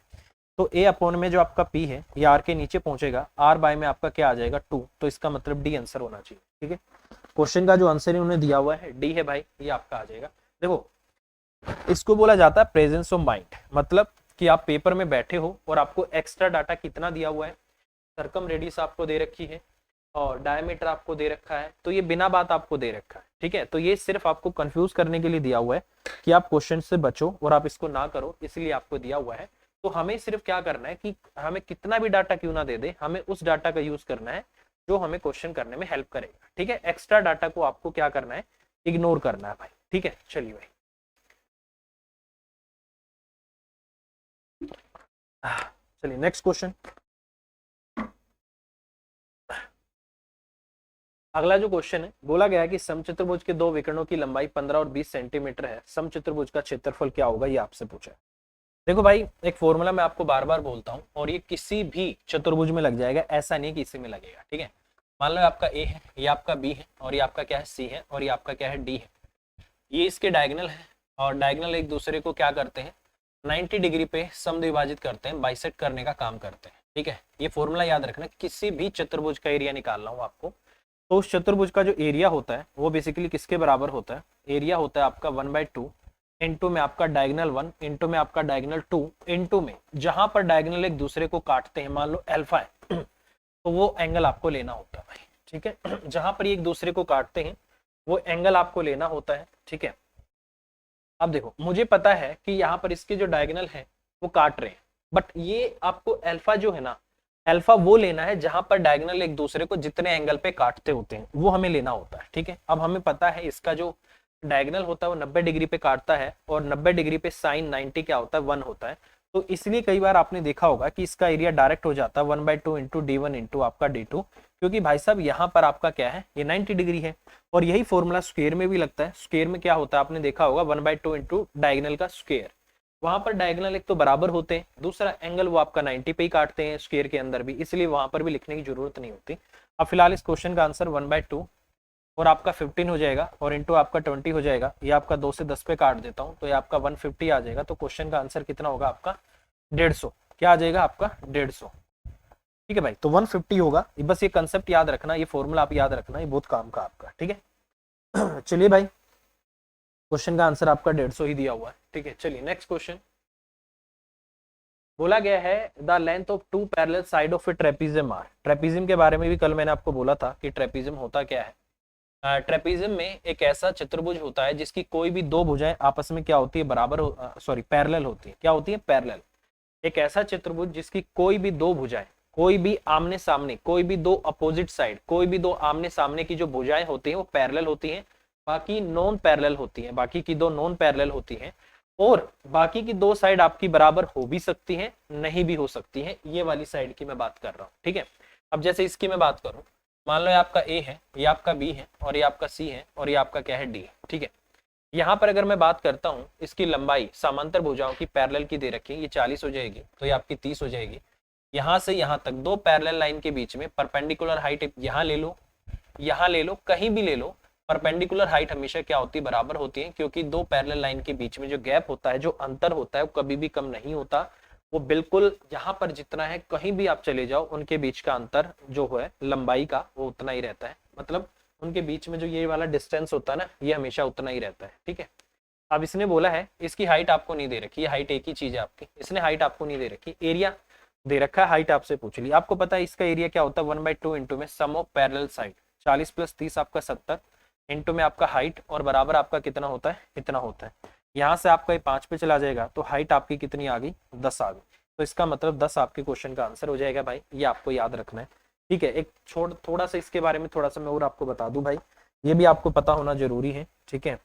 तो A अपोन में जो आपका P है ये R के नीचे पहुंचेगा, R बाय में आपका क्या आ जाएगा 2। तो इसका मतलब D आंसर होना चाहिए, ठीक है। क्वेश्चन का जो आंसर इन्होंने दिया हुआ है D है भाई, ये आपका आ जाएगा। देखो इसको बोला जाता है प्रेजेंस ऑफ माइंड, मतलब कि आप पेपर में बैठे हो और आपको एक्स्ट्रा डाटा कितना दिया हुआ है, सरकम रेडियस आपको दे रखी है और डायमीटर आपको दे रखा है, तो ये बिना बात आपको दे रखा है, ठीक है। तो ये सिर्फ आपको कंफ्यूज करने के लिए दिया हुआ है कि आप क्वेश्चन से बचो और आप इसको ना करो, इसलिए आपको दिया हुआ है। तो हमें सिर्फ क्या करना है कि हमें कितना भी डाटा क्यों ना दे दे, हमें उस डाटा का यूज करना है जो हमें क्वेश्चन करने में हेल्प करेगा, ठीक है। एक्स्ट्रा डाटा को आपको क्या करना है, इग्नोर करना है भाई, ठीक है। चलिए भाई चलिए नेक्स्ट क्वेश्चन। अगला जो क्वेश्चन है, बोला गया है कि समचतुर्भुज के दो विकर्णों की लंबाई 15 और 20 सेंटीमीटर है, समचतुर्भुज का क्षेत्रफल क्या होगा, ये आपसे पूछा है। देखो भाई एक फॉर्मूला मैं आपको बार बार बोलता हूँ और ये किसी भी चतुर्भुज में लग जाएगा, ऐसा नहीं कि इसी में लगेगा, ठीक है। मान लो आपका A है, ये आपका B है और ये आपका क्या है C है और ये आपका क्या है D है। ये इसके डायगोनल है और डायगोनल एक दूसरे को क्या करते हैं, 90 डिग्री पे समद्विभाजित करते हैं, बाइसेक्ट करने का काम करते हैं, ठीक है। ये फॉर्मूला याद रखना, किसी भी चतुर्भुज का एरिया निकालना हो आपको तो उस चतुर्भुज का जो एरिया होता है वो बेसिकली किसके बराबर होता है, एरिया होता है आपका 1/2 इंटू में आपका डायगोनल 1 इंटू में आपका डायगोनल 2 इंटू में जहां पर डायगोनल एक दूसरे को काटते हैं, मान लो अल्फा है तो वो एंगल आपको लेना होता है भाई, ठीक है। जहां पर एक दूसरे को काटते हैं वो एंगल आपको लेना होता है, ठीक है। अब देखो मुझे पता है कि यहाँ पर इसके जो डायगोनल है वो काट रहे हैं, बट ये आपको अल्फा जो है ना, अल्फा वो लेना है जहां पर डायगोनल एक दूसरे को जितने एंगल पे काटते होते हैं वो हमें लेना होता है, ठीक है। अब हमें पता है इसका जो डायगोनल होता है वो 90 डिग्री पे काटता है और 90 डिग्री पे साइन 90 क्या होता है, 1 होता है। तो इसलिए कई बार आपने देखा होगा कि इसका एरिया डायरेक्ट हो जाता है 1/2 इंटू D1 इंटू आपका D2, क्योंकि भाई साहब यहाँ पर आपका क्या है, ये 90 डिग्री है। और यही फॉर्मूला स्क्वायर में भी लगता है। स्क्वायर में क्या होता है आपने देखा होगा 1/2 इंटू डायगोनल का स्क्वायर। वहां पर डायगोनल एक तो बराबर होते हैं, दूसरा एंगल वो आपका 90 पे ही काटते हैं स्क्वायर के अंदर भी, इसलिए वहां पर भी लिखने की जरूरत नहीं होती। अब फिलहाल इस क्वेश्चन का आंसर 1/2 और आपका 15 हो जाएगा और इंटू आपका 20 हो जाएगा। ये आपका 2 से 10 पे काट देता हूँ तो ये आपका 150 आ जाएगा। तो क्वेश्चन का आंसर कितना होगा आपका 150, क्या आ जाएगा आपका 150, ठीक है भाई। तो 150 होगा। बस ये कंसेप्ट याद रखना, ये फॉर्मूला आप याद रखना, ये बहुत काम का आपका, ठीक है। चलिए भाई क्वेश्चन का आंसर आपका 150 ही दिया हुआ है, ठीक है। चलिए नेक्स्ट क्वेश्चन। बोला गया है the length of 2 parallel side of a trapezium are. Trapezium के बारे में भी कल मैंने आपको बोला था कि ट्रेपीजियम होता क्या है। ट्रेपीजियम में एक ऐसा चतुर्भुज होता है जिसकी कोई भी दो भुजाएं आपस में क्या होती है, बराबर पैरेलल होती है। क्या होती है, पैरेलल। एक ऐसा चतुर्भुज जिसकी कोई भी दो भुजाएं कोई भी आमने सामने, कोई भी दो अपोजिट साइड, कोई भी दो आमने सामने की जो भुजाएं होती हैं वो पैरेलल होती हैं, बाकी नॉन पैरेलल होती हैं, बाकी की दो नॉन पैरेलल होती हैं, और बाकी की दो साइड आपकी बराबर हो भी सकती हैं, नहीं भी हो सकती हैं। ये वाली साइड की मैं बात कर रहा हूँ, ठीक है। अब जैसे इसकी मैं बात करूं, मान लो ये आपका ए है, ये आपका बी है, और ये आपका सी है, और ये आपका क्या है, डी है, ठीक है। यहाँ पर अगर मैं बात करता हूँ इसकी लंबाई समांतर भुजाओं की पैरेलल की दे रखी है, ये 40 हो जाएगी, तो ये आपकी 30 हो जाएगी। यहाँ से यहाँ तक दो पैरेलल लाइन के बीच में परपेंडिकुलर हाइट यहाँ ले लो, यहाँ ले लो, कहीं भी ले लो, परपेंडिकुलर हाइट हमेशा क्या होती है, बराबर होती है, क्योंकि दो पैरेलल लाइन के बीच में जो गैप होता है, जो अंतर होता है, वो कभी भी कम नहीं होता। वो बिल्कुल यहाँ पर जितना है, कहीं भी आप चले जाओ, उनके बीच का अंतर जो है लंबाई का, वो उतना ही रहता है। मतलब उनके बीच में जो ये वाला डिस्टेंस होता है ना, ये हमेशा उतना ही रहता है, ठीक है। अब इसने बोला है इसकी हाइट आपको नहीं दे रखी है, हाइट एक ही चीज है आपकी, इसने हाइट आपको नहीं दे रखी, एरिया दे रखा है, हाइट आपसे पूछ ली। आपको पता है इसका एरिया क्या होता है, 1/2 इंटू में सम ऑफ पैरेलल साइड, 40 + 30 आपका 70, इंटू में आपका हाइट, और बराबर आपका कितना होता है, इतना होता है। यहाँ से आपका ये 5 पे चला जाएगा, तो हाइट आपकी कितनी आ गई, 10 आ गई। तो इसका मतलब 10 आपके क्वेश्चन का आंसर हो जाएगा भाई, ये आपको याद रखना है, ठीक है। एक थोड़ा सा इसके बारे में थोड़ा सा मैं और आपको बता दूं भाई, ये भी आपको पता होना जरूरी है, ठीक है।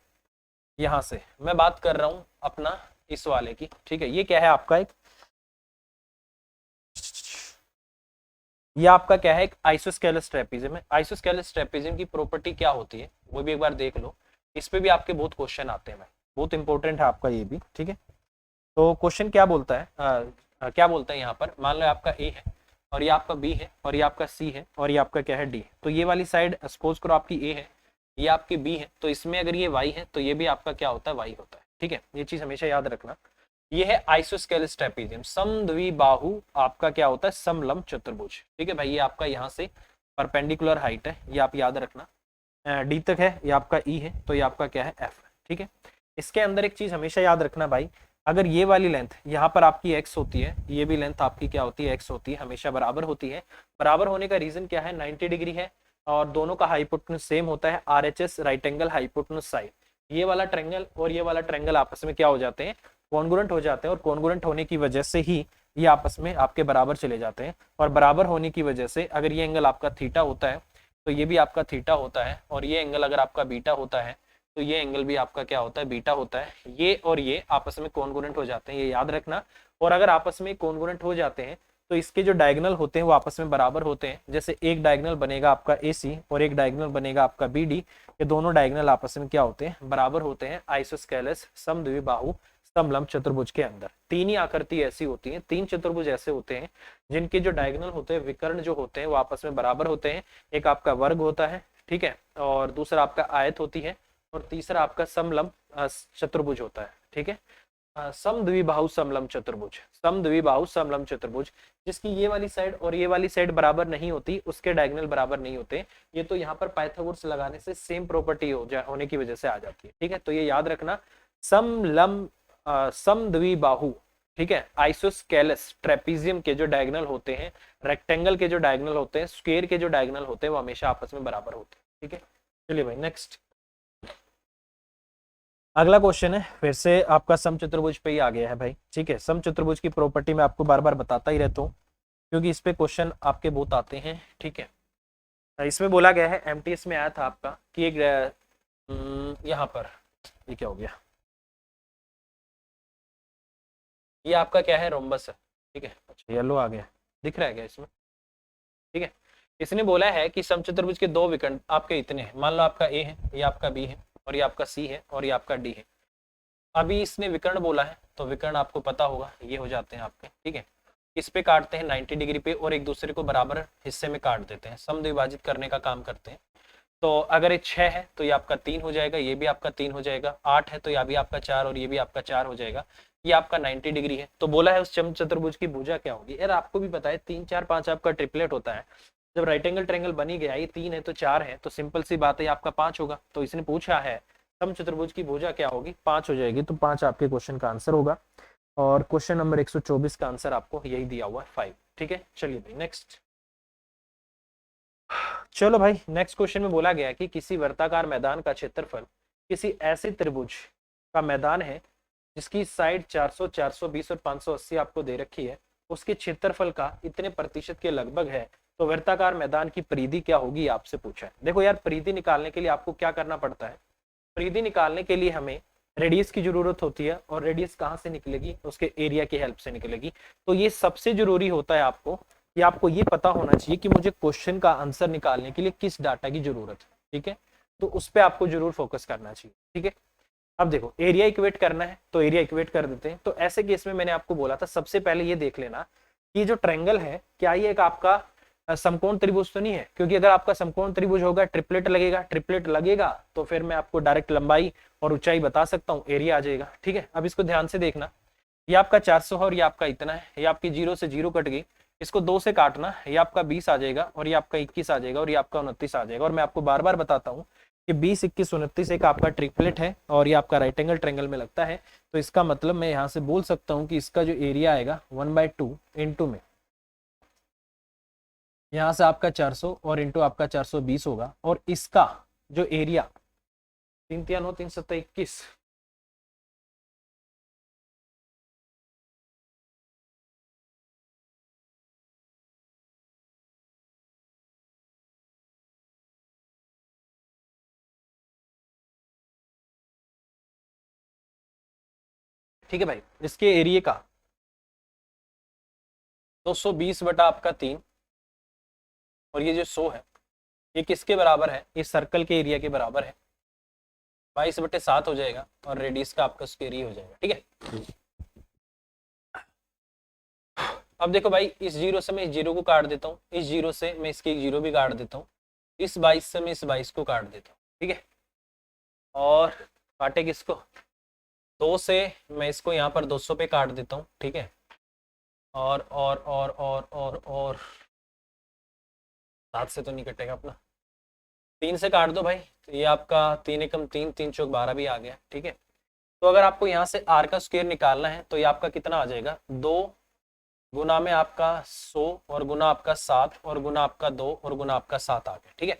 यहाँ से मैं बात कर रहा हूँ अपना इस वाले की, ठीक है। ये क्या है आपका एक, ये आपका क्या है, एक आइसोस्केलस ट्रेपेजियम है। आइसोस्केलस ट्रेपेजियम की प्रॉपर्टी क्या होती है वो भी एक बार देख लो, इस पे भी आपके बहुत क्वेश्चन आते हैं, बहुत इंपॉर्टेंट है आपका ये भी, ठीक है। तो क्वेश्चन क्या बोलता है, क्या बोलता है यहाँ पर, मान लो आपका ए है, और ये आपका बी है, और ये आपका सी है, और ये आपका क्या है, डी। तो ये वाली साइड सपोज करो आपकी ए है, ये आपकी बी है, तो इसमें अगर ये वाई है तो ये भी आपका क्या होता है, वाई होता है, ठीक है। ये चीज हमेशा याद रखना। ये है आइसोस्केलस ट्रेपेजियम, समद्विबाहु आपका क्या होता है, समलंब चतुर्भुज, ठीक है भाई। ये आपका यहाँ से परपेंडिकुलर हाइट है, ये आप याद रखना, डी तक है, ये आपका ई है, तो ये आपका क्या है, एफ, ठीक है। इसके अंदर एक चीज हमेशा याद रखना भाई, अगर ये वाली लेंथ यहाँ पर आपकी एक्स होती है, ये भी लेंथ आपकी क्या होती है, एक्स होती है, हमेशा बराबर होती है। बराबर होने का रीजन क्या है, 90 डिग्री है, और दोनों का हाइपोटेन्यूज सेम होता है, RHS right angle hypotenuse side. ये वाला ट्रायंगल और ये वाला ट्रायंगल आपस में क्या हो जाते हैं, कॉन्ग्रुएंट हो जाते हैं, और कॉन्ग्रुएंट होने की वजह से ही ये आपस में आपके बराबर चले जाते हैं। और बराबर होने की वजह से अगर ये एंगल आपका थीटा होता है तो ये भी आपका थीटा होता है, और ये एंगल अगर आपका बीटा होता है तो ये एंगल भी आपका क्या होता है, बीटा होता है। ये और ये आपस में कॉन्ग्रुएंट हो जाते हैं, ये याद रखना। और अगर आपस में कॉन्ग्रुएंट हो जाते हैं तो इसके जो डायगोनल होते हैं वो आपस में बराबर होते हैं। जैसे एक डायगोनल बनेगा आपका AC और एक डायगोनल बनेगा आपका BD, ये दोनों डायगोनल आपस में क्या होते हैं, बराबर होते हैं आइसोस्केलस समद्विबाहु समलंब चतुर्भुज के अंदर। तीन ही आकृति ऐसी होती हैं, तीन चतुर्भुज ऐसे होते हैं जिनके जो डायगोनल होते हैं, विकर्ण जो होते हैं, वो आपस में बराबर होते हैं। एक आपका वर्ग होता है, ठीक है, और दूसरा आपका आयत होती है, और तीसरा आपका समलंब चतुर्भुज होता है, ठीक है। समद्विबाहु समलंब चतुर्भुज, समद्विबाहु समलंब चतुर्भुज, जिसकी ये वाली साइड और ये वाली साइड बराबर नहीं होती, उसके डायगोनल बराबर नहीं होते। ये तो यहाँ पर पाइथागोरस लगाने से सेम प्रॉपर्टी होने की वजह से आ जाती है, ठीक है। तो ये याद रखना, समलंब समद्विबाहु, ठीक है, आइसोस्केलस ट्रेपेजियम के जो डायगोनल होते हैं, रेक्टेंगल के जो डायगोनल होते हैं, स्क्वायर के जो डायगोनल होते हैं, वो हमेशा आपस में बराबर होते हैं, ठीक है। चलिए भाई नेक्स्ट, अगला क्वेश्चन है फिर से आपका समचतुर्भुज पे ही आ गया है भाई, ठीक है। समचतुर्भुज की प्रॉपर्टी मैं आपको बार बार बताता ही रहता हूँ क्योंकि इस पे क्वेश्चन आपके बहुत आते हैं, ठीक है। इसमें बोला गया है, MTS में आया था आपका कि एक यहाँ पर ये क्या हो गया, ये आपका क्या है, रोम्बस है, ठीक है। अच्छा येलो आ गया, दिख रहा है क्या इसमें, ठीक है। इसने बोला है कि समचतुर्भुज के दो विकर्ण आपके इतने हैं, मान लो आपका A है, ये आपका B है, और ये आपका C है, और ये आपका D है। अभी इसने विकर्ण बोला है तो विकर्ण आपको पता होगा, ये हो जाते हैं आपके, ठीक है। इस पे काटते हैं 90 डिग्री पे और एक दूसरे को बराबर हिस्से में काट देते हैं, समद्विभाजित करने का काम करते हैं। तो अगर ये 6 है तो ये आपका 3 हो जाएगा, ये भी आपका 3 हो जाएगा। 8 है तो ये भी आपका 4 और ये भी आपका 4 हो जाएगा। ये आपका 90 डिग्री है। तो बोला है उस चतुर्भुज की भुजा क्या होगी। यार आपको भी पता है 3 4 5 आपका ट्रिपलेट होता है। जब राइट एंगल ट्रायंगल बन ही गया, ये 3 है तो 4 है, तो सिंपल सी बात है आपका 5 होगा। तो इसने पूछा है समचतुर्भुज की भुजा क्या होगी, 5 हो जाएगी। तो 5 आपके क्वेश्चन का आंसर होगा। और क्वेश्चन नंबर 124 का आंसर आपको यही दिया हुआ है 5। ठीक है, चलिए भाई नेक्स्ट। चलो भाई नेक्स्ट क्वेश्चन में बोला गया कि किसी वर्ताकार मैदान का क्षेत्रफल किसी ऐसे त्रिभुज का मैदान है जिसकी साइड 400, 420 और 580 आपको दे रखी है। उसके क्षेत्रफल का इतने प्रतिशत के लगभग है, तो वृत्ताकार मैदान की परिधि क्या होगी, आपसे पूछा है। देखो यार, परिधि निकालने के लिए आपको क्या करना पड़ता है, परिधि निकालने के लिए हमें रेडियस की जरूरत होती है, और रेडियस कहाँ से निकलेगी, उसके एरिया की हेल्प से निकलेगी। तो ये सबसे जरूरी होता है आपको कि आपको ये पता होना चाहिए कि मुझे क्वेश्चन का आंसर निकालने के लिए किस डाटा की जरूरत है, ठीक है। तो उस पर आपको जरूर फोकस करना चाहिए, ठीक है। अब देखो, एरिया इक्वेट करना है तो एरिया इक्वेट कर देते हैं। तो ऐसे केस में मैंने आपको बोला था सबसे पहले ये देख लेना कि जो ट्रायंगल है क्या ये एक आपका समकोण त्रिभुज तो नहीं है, क्योंकि अगर आपका समकोण त्रिभुज होगा ट्रिपलेट लगेगा, ट्रिपलेट लगेगा तो फिर मैं आपको डायरेक्ट लंबाई और ऊंचाई बता सकता हूँ, एरिया आ जाएगा, ठीक है। अब इसको ध्यान से देखना, ये आपका 400 है और ये आपका इतना है, ये आपकी 0 से 0 कट गई, इसको 2 से काटना, ये आपका 20 आ जाएगा और ये आपका 21 आ जाएगा और ये आपका 29 आ जाएगा। और मैं आपको बार बार बताता हूँ कि 20, 21, 29 एक आपका ट्रिपलेट है और ये आपका राइट एंगल ट्रायंगल में लगता है। तो इसका मतलब मैं यहाँ से बोल सकता हूँ कि इसका जो एरिया आएगा 1/2 इंटू में यहाँ से आपका 400 और इंटू आपका 420 होगा, और इसका जो एरिया 3 3 9 3 7 21, ठीक है भाई। इसके एरिया का 220 बटा आपका 3, और ये जो 100 है ये किसके बराबर है, इस सर्कल के एरिया के बराबर है, 22/7 हो जाएगा, और रेडियस का आपका स्क्वायर ही हो जाएगा, ठीक है। अब देखो भाई, इस 0 से मैं इस 0 को काट देता हूँ, इस 0 से मैं इसकी 0 भी काट देता हूँ, इस 22 से मैं इस 22 को काट देता हूँ, ठीक है। और काटे किसको, 2 से मैं इसको यहाँ पर 200 पे काट देता हूँ, ठीक है। और 7 से तो नहीं कटेगा अपना, 3 से काट दो भाई, तो ये आपका 3 एकम 3, 3 चौक 12 भी आ गया, ठीक है। तो अगर आपको यहाँ से आर का स्क्वायर निकालना है तो ये आपका कितना आ जाएगा, 2 गुना में आपका 100 और गुना आपका 7 और गुना आपका 2 और गुना आपका 7 आ गया, ठीक है।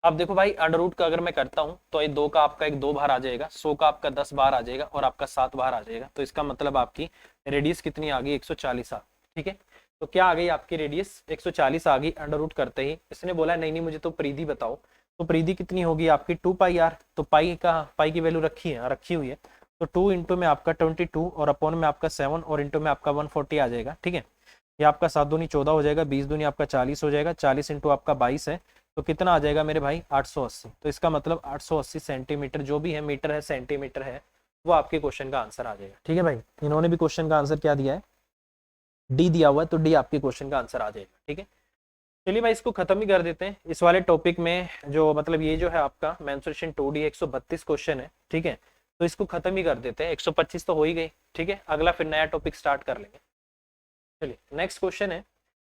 अब देखो भाई, अंडर रूट का अगर मैं करता हूँ तो ये 2 का आपका एक 2 बार आ जाएगा, 100 का आपका 10 बार आ जाएगा और आपका 7 बार आ जाएगा। तो इसका मतलब आपकी रेडियस कितनी आ गई, 140 आ, ठीक है। तो क्या आ गई आपकी रेडियस, 140 आ गई। अंडर रूट करते ही इसने बोला नहीं नहीं मुझे तो परिधि बताओ, तो परिधि कितनी होगी आपकी 2πr। तो पाई की वैल्यू रखी है, रखी हुई है, तो 2 इंटू में आपका 22 और अपॉन में आपका 7 और इंटू में आपका 140 आ जाएगा, ठीक है। ये आपका 7 दूनी 14 हो जाएगा, 20 दूनी आपका 40 हो जाएगा, 40 इंटू आपका 22 है, तो कितना आ जाएगा मेरे भाई 880। तो इसका मतलब 880 सेंटीमीटर, जो भी है मीटर है सेंटीमीटर है, वो आपके क्वेश्चन का आंसर आ जाएगा, ठीक है भाई। इन्होंने भी क्वेश्चन का आंसर क्या दिया है, डी दिया हुआ है, तो डी आपके क्वेश्चन का आंसर आ जाएगा, ठीक है। चलिए भाई, इसको खत्म ही कर देते हैं इस वाले टॉपिक में। जो मतलब ये जो है आपका मेंसुरेशन 2D 132 क्वेश्चन है, ठीक है। तो इसको खत्म ही कर देते हैं, 125 तो हो ही गई, ठीक है। अगला फिर नया टॉपिक स्टार्ट कर लेंगे। चलिए नेक्स्ट क्वेश्चन है,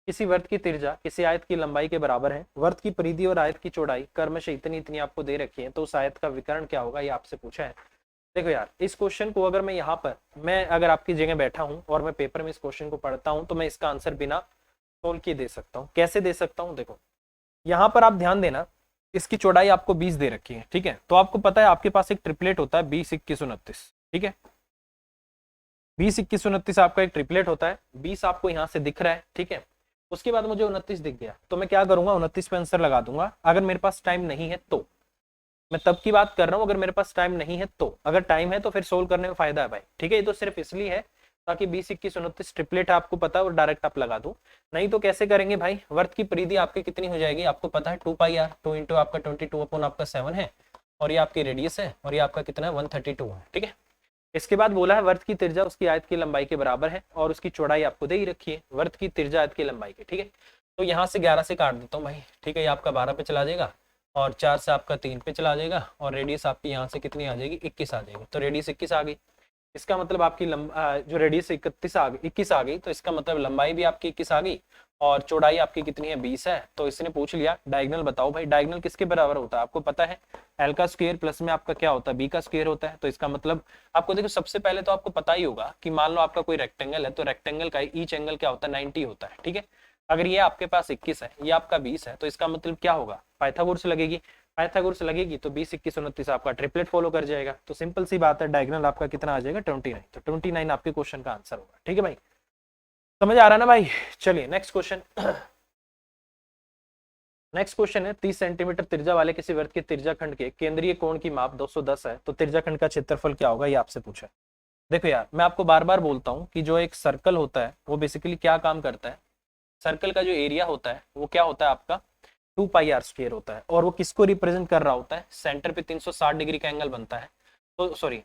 किसी वर्त की त्रिज्या किसी आयत की लंबाई के बराबर है, वर्त की परिधि और आयत की चौड़ाई क्रमशः इतनी इतनी आपको दे रखी है, तो उस आयत का विकर्ण क्या होगा, ये आपसे पूछा है। देखो यार, इस क्वेश्चन को अगर मैं यहाँ पर, मैं अगर आपकी जगह बैठा हूँ और मैं पेपर में इस क्वेश्चन को पढ़ता हूँ, तो मैं इसका आंसर बिना सोल्व किए दे सकता हूँ। कैसे दे सकता हूँ, देखो यहाँ पर आप ध्यान देना, इसकी चौड़ाई आपको 20 दे रखी है, ठीक है। तो आपको पता है आपके पास एक ट्रिपलेट होता है 20, 21, 29, ठीक है। 20, 21, 29 आपका एक ट्रिपलेट होता है, 20 आपको यहाँ से दिख रहा है, ठीक है। उसके बाद मुझे 29 दिख गया, तो मैं क्या करूंगा, 29 पे आंसर लगा दूंगा। अगर मेरे पास टाइम नहीं है तो, मैं तब की बात कर रहा हूँ, अगर मेरे पास टाइम नहीं है तो, अगर टाइम है तो फिर सोल्व करने में फायदा है भाई, ठीक है। ये तो सिर्फ इसलिए है ताकि 20, 21, 29 ट्रिपलेट है, आपको पता है, और डायरेक्ट आप लगा दो। नहीं तो कैसे करेंगे भाई, वर्त की परिधि आपकी कितनी हो जाएगी, आपको पता है 2πr, 2 इंटू आपका 22 अपॉन आपका 7 है, और ये आपकी रेडियस है, और ये आपका कितना है 132 है, ठीक है। इसके बाद बोला है वर्त की त्रिज्या उसकी आयत की लंबाई के बराबर है, और उसकी चौड़ाई आपको दे ही रखी है, वर्त की त्रिज्या आयत की लंबाई की, ठीक है। तो यहाँ से 11 से काट देता हूँ भाई, ठीक है। ये आपका 12 पे चला जाएगा, और 4 से आपका 3 पे चला जाएगा, और रेडियस आपकी यहाँ से कितनी आ जाएगी, 21 आ जाएगी। तो रेडियस 21 आ गई, इसका मतलब आपकी जो रेडियस 21 आ गई, तो इसका मतलब लंबाई भी आपकी 21 आ गई, और चौड़ाई आपकी कितनी है, 20 है। तो इसने पूछ लिया डायगोनल बताओ भाई, डायगोनल किसके बराबर होता है, आपको पता है एल का स्क्वायर प्लस में आपका क्या होता है, बी का स्क्वायर होता है। तो इसका मतलब आपको देखो, सबसे पहले तो आपको पता ही होगा कि मान लो आपका कोई रेक्टेंगल है, तो रेक्टेंगल का ईच एंगल क्या होता है, 90 होता है, ठीक है। अगर ये आपके पास 21 है, ये आपका 20 है, तो इसका मतलब क्या होगा, पाइथागोरस लगेगी, पाइथागोरस लगेगी, तो 20, 21, 29 आपका ट्रिपलेट फॉलो कर जाएगा। तो सिंपल सी बात है, डायगोनल आपका कितना आ जाएगा 29, तो 29 आपके क्वेश्चन का आंसर होगा, ठीक है भाई। समझ आ रहा है ना भाई? चलिए नेक्स्ट क्वेश्चन। नेक्स्ट क्वेश्चन है 30 सेंटीमीटर त्रिज्या वाले किसी वृत्त के त्रिज्याखंड के केंद्रीय कोण की माप 210 है, तो त्रिज्याखंड का क्षेत्रफल क्या होगा, ये आपसे पूछा है। देखो यार, मैं आपको बार बार बोलता हूँ कि जो एक सर्कल होता है वो बेसिकली क्या काम करता है। सर्कल का जो एरिया होता है वो क्या होता है आपका 2πr² होता है, और वो किसको रिप्रेजेंट कर रहा होता है, सेंटर पे 360 डिग्री का एंगल बनता है। तो सॉरी,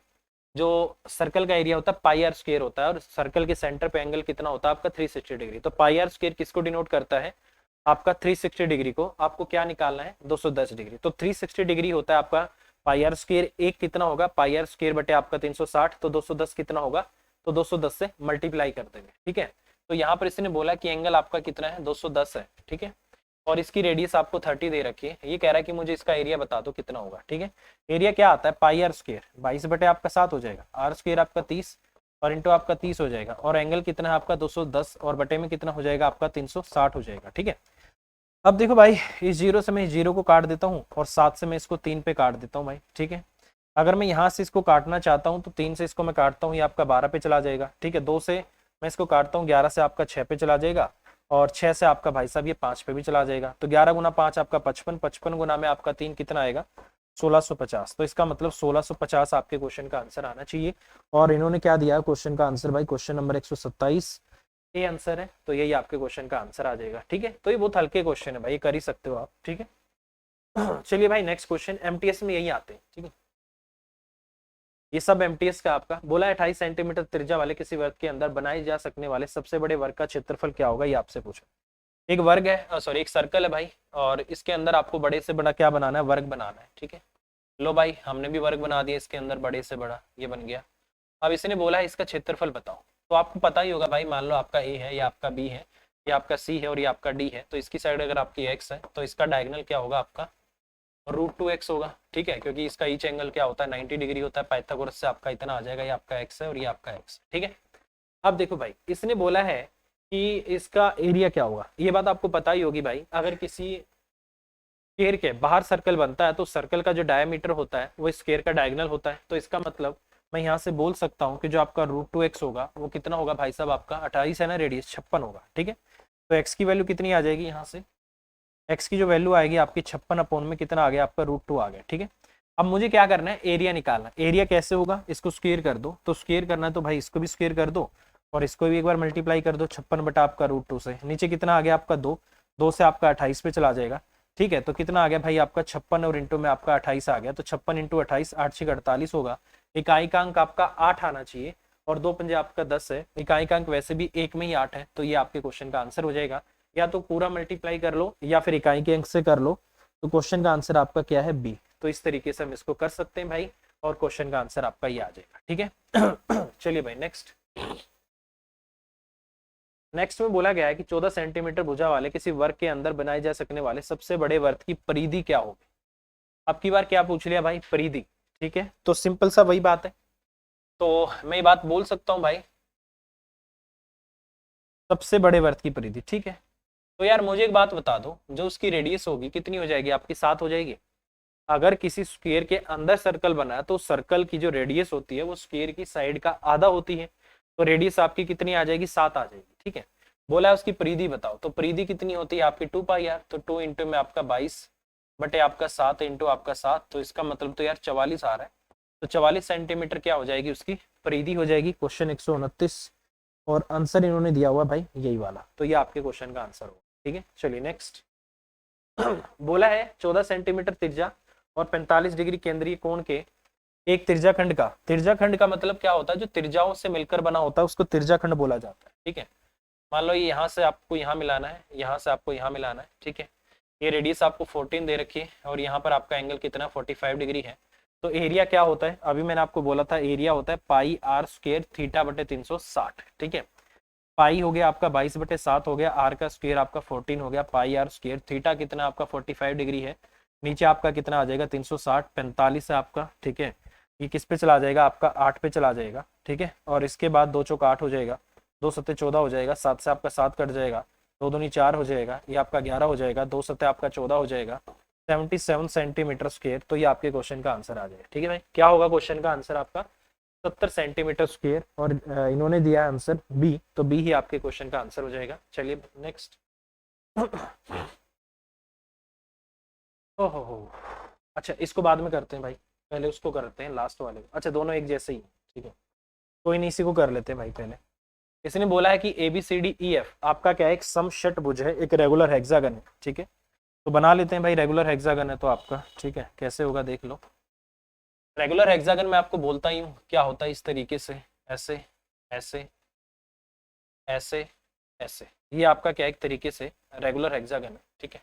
जो सर्कल का एरिया होता है πr² होता है, और सर्कल के सेंटर पे एंगल कितना होता है आपका 360 डिग्री। तो πr² किसको डिनोट करता है, आपका 360 डिग्री को आपको क्या निकालना है 210 डिग्री। तो 360 डिग्री होता है आपका πr², एक कितना होगा πr² बटे आपका 360, तो 210 कितना होगा, तो 210 से मल्टीप्लाई कर देंगे। ठीक है, तो यहाँ पर इसने बोला कि एंगल आपका कितना है 210 है। ठीक है, और इसकी रेडियस आपको 30 दे रखी है। ये कह रहा है कि मुझे इसका एरिया बता दो कितना होगा। ठीक है, एरिया क्या आता है πr², 22 बटे आपका 7 हो जाएगा, r² आपका 30 और इंटू आपका 30 हो जाएगा, और एंगल कितना है आपका 210 और बटे में कितना हो जाएगा आपका 360 हो जाएगा। ठीक है, अब देखो भाई, इस जीरो से मैं इस जीरो को काट देता हूँ और 7 से मैं इसको 3 पे काट देता हूँ भाई। ठीक है, अगर मैं यहाँ से इसको काटना चाहता हूँ तो 3 से इसको मैं काटता हूँ, ये आपका 12 पे चला जाएगा। ठीक है, 2 से मैं इसको काटता हूँ, 11 से आपका 6 पे चला जाएगा, और 6 से आपका भाई साहब ये 5 पे भी चला जाएगा। तो 11 गुना 5 आपका 55, 55 गुना में आपका 3 कितना आएगा 1650। तो इसका मतलब 1650 आपके क्वेश्चन का आंसर आना चाहिए। और इन्होंने क्या दिया क्वेश्चन का आंसर भाई, क्वेश्चन नंबर 127 ये आंसर है, तो यही आपके क्वेश्चन का आंसर आ जाएगा। ठीक है, तो ये बहुत हल्के क्वेश्चन है भाई, ये कर ही सकते हो आप। ठीक है, चलिए भाई नेक्स्ट क्वेश्चन, एमटीएस में यही आते हैं। ठीक है, ये सब एमटीएस का आपका बोला है 28 सेंटीमीटर त्रिज्या वाले किसी वर्ग के अंदर बनाए जा सकने वाले सबसे बड़े वर्ग का क्षेत्रफल क्या होगा, ये आपसे पूछा। एक वर्ग है, सॉरी एक सर्कल है भाई, और इसके अंदर आपको बड़े से बड़ा क्या बनाना है, वर्ग बनाना है। ठीक है, लो भाई हमने भी वर्ग बना दिया इसके अंदर, बड़े से बड़ा ये बन गया। अब इसने बोला है इसका क्षेत्रफल बताओ, तो आपको पता ही होगा भाई, मान लो आपका ए है, या आपका बी है, या आपका सी है, और ये आपका डी है। तो इसकी साइड अगर आपकी एक्स है तो इसका डायगोनल क्या होगा आपका √2x होगा। ठीक है, क्योंकि इसका ईच एंगल क्या होता है 90 डिग्री होता है, पाइथागोरस से आपका इतना आ जाएगा, ये आपका एक्स है और ये आपका एक्स। ठीक है, अब देखो भाई, इसने बोला है कि इसका एरिया क्या होगा, ये बात आपको पता ही होगी भाई। अगर किसी स्क्वायर के बाहर सर्कल बनता है तो सर्कल का जो डायमीटर होता है वो स्क्वायर का डायगोनल होता है। तो इसका मतलब मैं यहाँ से बोल सकता हूँ कि जो आपका √2x होगा वो कितना होगा भाई साहब, आपका 28 है ना, रेडियस 56 होगा। ठीक है, तो x की वैल्यू कितनी आ जाएगी, यहाँ से x की जो वैल्यू आएगी आपकी 56 अपॉन में कितना आ गया आपका √2 आ गया। ठीक है, अब मुझे क्या करना है, एरिया निकालना। एरिया कैसे होगा, इसको स्क्वायर कर दो, तो स्क्वायर करना है तो भाई इसको भी स्क्वायर कर दो और इसको भी एक बार मल्टीप्लाई कर दो 56 बटा आपका √2 से। नीचे कितना आ गया आपका 2, 2 से आपका 28 पे चला जाएगा। ठीक है, तो कितना आ गया भाई आपका 56 और इंटू में आपका 28 आ गया। तो 56 इंटू 28 8 6 48 होगा। इकाइकांक आपका 8 आना चाहिए, और 2 पंजे आपका 10 है। इकाइकांक वैसे भी एक में ही 8 है, तो ये आपके क्वेश्चन का आंसर हो जाएगा। या तो पूरा मल्टीप्लाई कर लो या फिर इकाई के अंक से कर लो। तो क्वेश्चन का आंसर आपका क्या है, बी। तो इस तरीके से हम इसको कर सकते हैं भाई, और क्वेश्चन का आंसर आपका ये आ जाएगा। ठीक है, चलिए भाई नेक्स्ट। नेक्स्ट में बोला गया है कि 14 सेंटीमीटर भुजा वाले किसी वर्ग के अंदर बनाए जा सकने वाले सबसे बड़े वर्ग की परिधि क्या होगी। अब की बार क्या पूछ लिया भाई, परिधि। ठीक है, तो सिंपल सा वही बात है, तो मैं ये बात बोल सकता हूँ भाई, सबसे बड़े वर्ग की परिधि। ठीक है, तो यार मुझे एक बात बता दो, जो उसकी रेडियस होगी कितनी हो जाएगी आपकी, 7 हो जाएगी। अगर किसी स्क्वायर के अंदर सर्कल बना है तो सर्कल की जो रेडियस होती है वो स्क्वायर की साइड का आधा होती है, तो रेडियस आपकी कितनी आ जाएगी, 7 आ जाएगी। ठीक है, बोला है उसकी परिधि बताओ, तो परिधि कितनी होती है आपकी 2πr, तो 2 इंटू में आपका 22 बटे आपका 7 इंटू आपका 7, तो इसका मतलब तो यार 44 आ रहा है। तो 44 सेंटीमीटर क्या हो जाएगी उसकी परिधि हो जाएगी। क्वेश्चन 129, और आंसर इन्होंने दिया हुआ भाई यही वाला, तो ये आपके क्वेश्चन का आंसर होगा। ठीक है, चलिए नेक्स्ट। बोला है 14 सेंटीमीटर त्रिज्या और 45 डिग्री केंद्रीय कोण के एक त्रिज्याखंड का मतलब क्या होता है, जो त्रिज्याओं से मिलकर बना होता है उसको त्रिज्याखंड बोला जाता है। ठीक है, मान लो ये यहाँ से आपको यहाँ मिलाना है, यहाँ से आपको यहाँ मिलाना है। ठीक है, ये रेडियस आपको 14 दे रखी है, और यहाँ पर आपका एंगल कितना 45 डिग्री है। तो एरिया क्या होता है, अभी मैंने आपको बोला था एरिया होता है πr² थीटा बटे 360। ठीक है, पाई हो गया आपका 22 बटे 7 हो गया, आर का स्क्वायर आपका 14 हो गया, πr²। थीटा कितना आपका 45 डिग्री है, नीचे आपका कितना आ जाएगा 360, 45 है आपका। ठीक है, ये किस पे चला जाएगा आपका 8 पे चला जाएगा। ठीक है, और इसके बाद 2 चौक 8 हो जाएगा, 2 सत्ते 14 हो जाएगा, 7 से आपका 7 कट जाएगा, 2 दूनी 4 हो जाएगा, ये आपका 11 हो जाएगा, 2 सत्ते आपका 14 हो जाएगा, 77 सेंटीमीटर स्क्वायर। तो ये आपके क्वेश्चन का आंसर आ जाएगा। ठीक है भाई, क्या होगा क्वेश्चन का आंसर आपका 70 सेंटीमीटर स्क्वायर और इन्होंने दिया आंसर बी, तो बी ही आपके क्वेश्चन का आंसर हो जाएगा। चलिए नेक्स्ट। ओहो, अच्छा इसको बाद में करते हैं भाई, पहले उसको करते हैं लास्ट वाले को। अच्छा दोनों एक जैसे ही, ठीक है कोई नहीं, इसी को कर लेते हैं भाई पहले। इसने बोला है कि A B C D E F आपका क्या है, एक समषटभुज है, एक रेगुलर हेक्सागन है, ठीक है। तो बना लेते हैं भाई, रेगुलर हेक्सागन है तो आपका, ठीक है कैसे होगा देख लो। रेगुलर हेक्सागन में आपको बोलता ही हूँ क्या होता है, इस तरीके से, ऐसे ऐसे ऐसे ऐसे, ये आपका क्या एक तरीके से रेगुलर हेक्सागन है, ठीक है।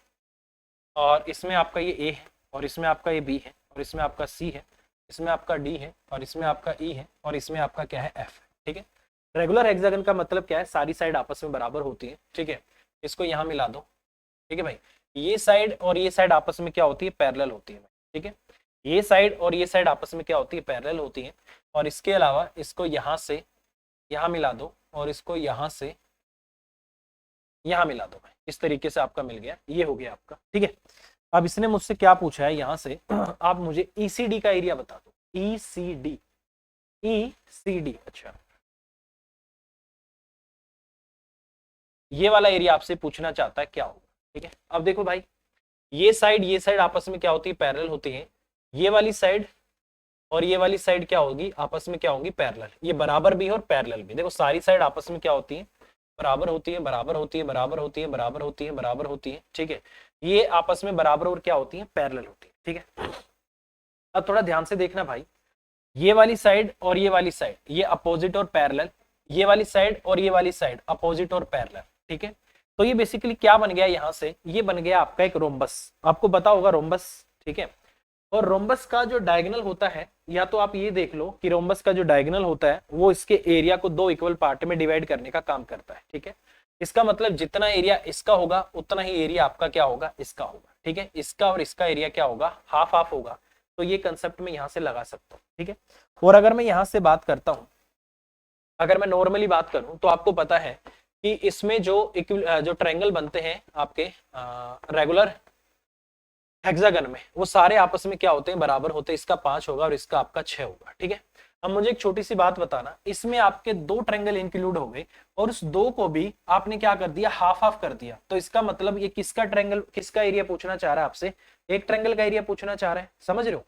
और इसमें आपका ये ए है, और इसमें आपका ये बी है, और इसमें आपका सी है, इसमें आपका डी है, और इसमें आपका ई है, और इसमें आपका क्या है एफ है, ठीक है। रेगुलर हेक्सागन का मतलब क्या है, सारी साइड आपस में बराबर होती है, ठीक है। इसको यहाँ मिला दो, ठीक है भाई। ये साइड और ये साइड आपस में क्या होती है, पैरेलल होती है, ठीक है। ये साइड और ये साइड आपस में क्या होती है, पैरेलल होती है। और इसके अलावा इसको यहाँ से यहाँ मिला दो, और इसको यहाँ से यहाँ मिला दो भाई, इस तरीके से आपका मिल गया, ये हो गया आपका, ठीक है। अब इसने मुझसे क्या पूछा है यहाँ से, आप मुझे ईसीडी का एरिया बता दो, ईसीडी, ईसीडी, अच्छा ये वाला एरिया आपसे पूछना चाहता है क्या होगा, ठीक है। अब देखो भाई, ये साइड आपस में क्या होती है, पैरेलल होती है। ये वाली साइड और ये वाली साइड क्या होगी, आपस में क्या होगी, पैरेलल। ये बराबर भी है और पैरेलल भी, देखो सारी साइड आपस में क्या होती है, बराबर होती है, बराबर होती है, बराबर होती है, बराबर होती है, बराबर होती है, ठीक है। ये आपस में बराबर और क्या होती है, पैरेलल होती है, ठीक है। अब थोड़ा ध्यान से देखना भाई, ये वाली साइड और ये वाली साइड ये अपोजिट और पैरेलल, ये वाली साइड और ये वाली साइड अपोजिट और पैरेलल, ठीक है। तो ये बेसिकली क्या बन गया, यहाँ से ये बन गया आपका एक रोम्बस, आपको पता होगा रोम्बस, ठीक है। और रोम्बस का जो डायगोनल होता है, या तो आप ये देख लो कि रोम्बस का जो डायगोनल होता है वो इसके एरिया को दो इक्वल पार्ट में डिवाइड करने का काम करता है, ठीक है। इसका मतलब जितना एरिया इसका होगा उतना ही एरिया आपका क्या होगा, इसका होगा, ठीक है। इसका और इसका एरिया क्या होगा, हाफ हाफ होगा। तो ये कंसेप्ट में यहाँ से लगा सकता हूँ, ठीक है। और अगर मैं यहाँ से बात करता हूँ, अगर मैं नॉर्मली बात करूँ तो आपको पता है कि इसमें जो ट्रायंगल बनते हैं आपके रेगुलर हेक्सागन में, वो सारे आपस में क्या होते हैं, बराबर होते हैं। इसका 5 होगा और इसका आपका 6 होगा, ठीक है। अब मुझे एक छोटी सी बात बताना, इसमें आपके दो ट्रायंगल इंक्लूड हो गए और उस दो को भी आपने क्या कर दिया, हाफ हाफ कर दिया। तो इसका मतलब ये किसका ट्रायंगल, किसका एरिया पूछना चाह रहा है आपसे, एक ट्रायंगल का एरिया पूछना चाह रहा है, समझ रहे हो।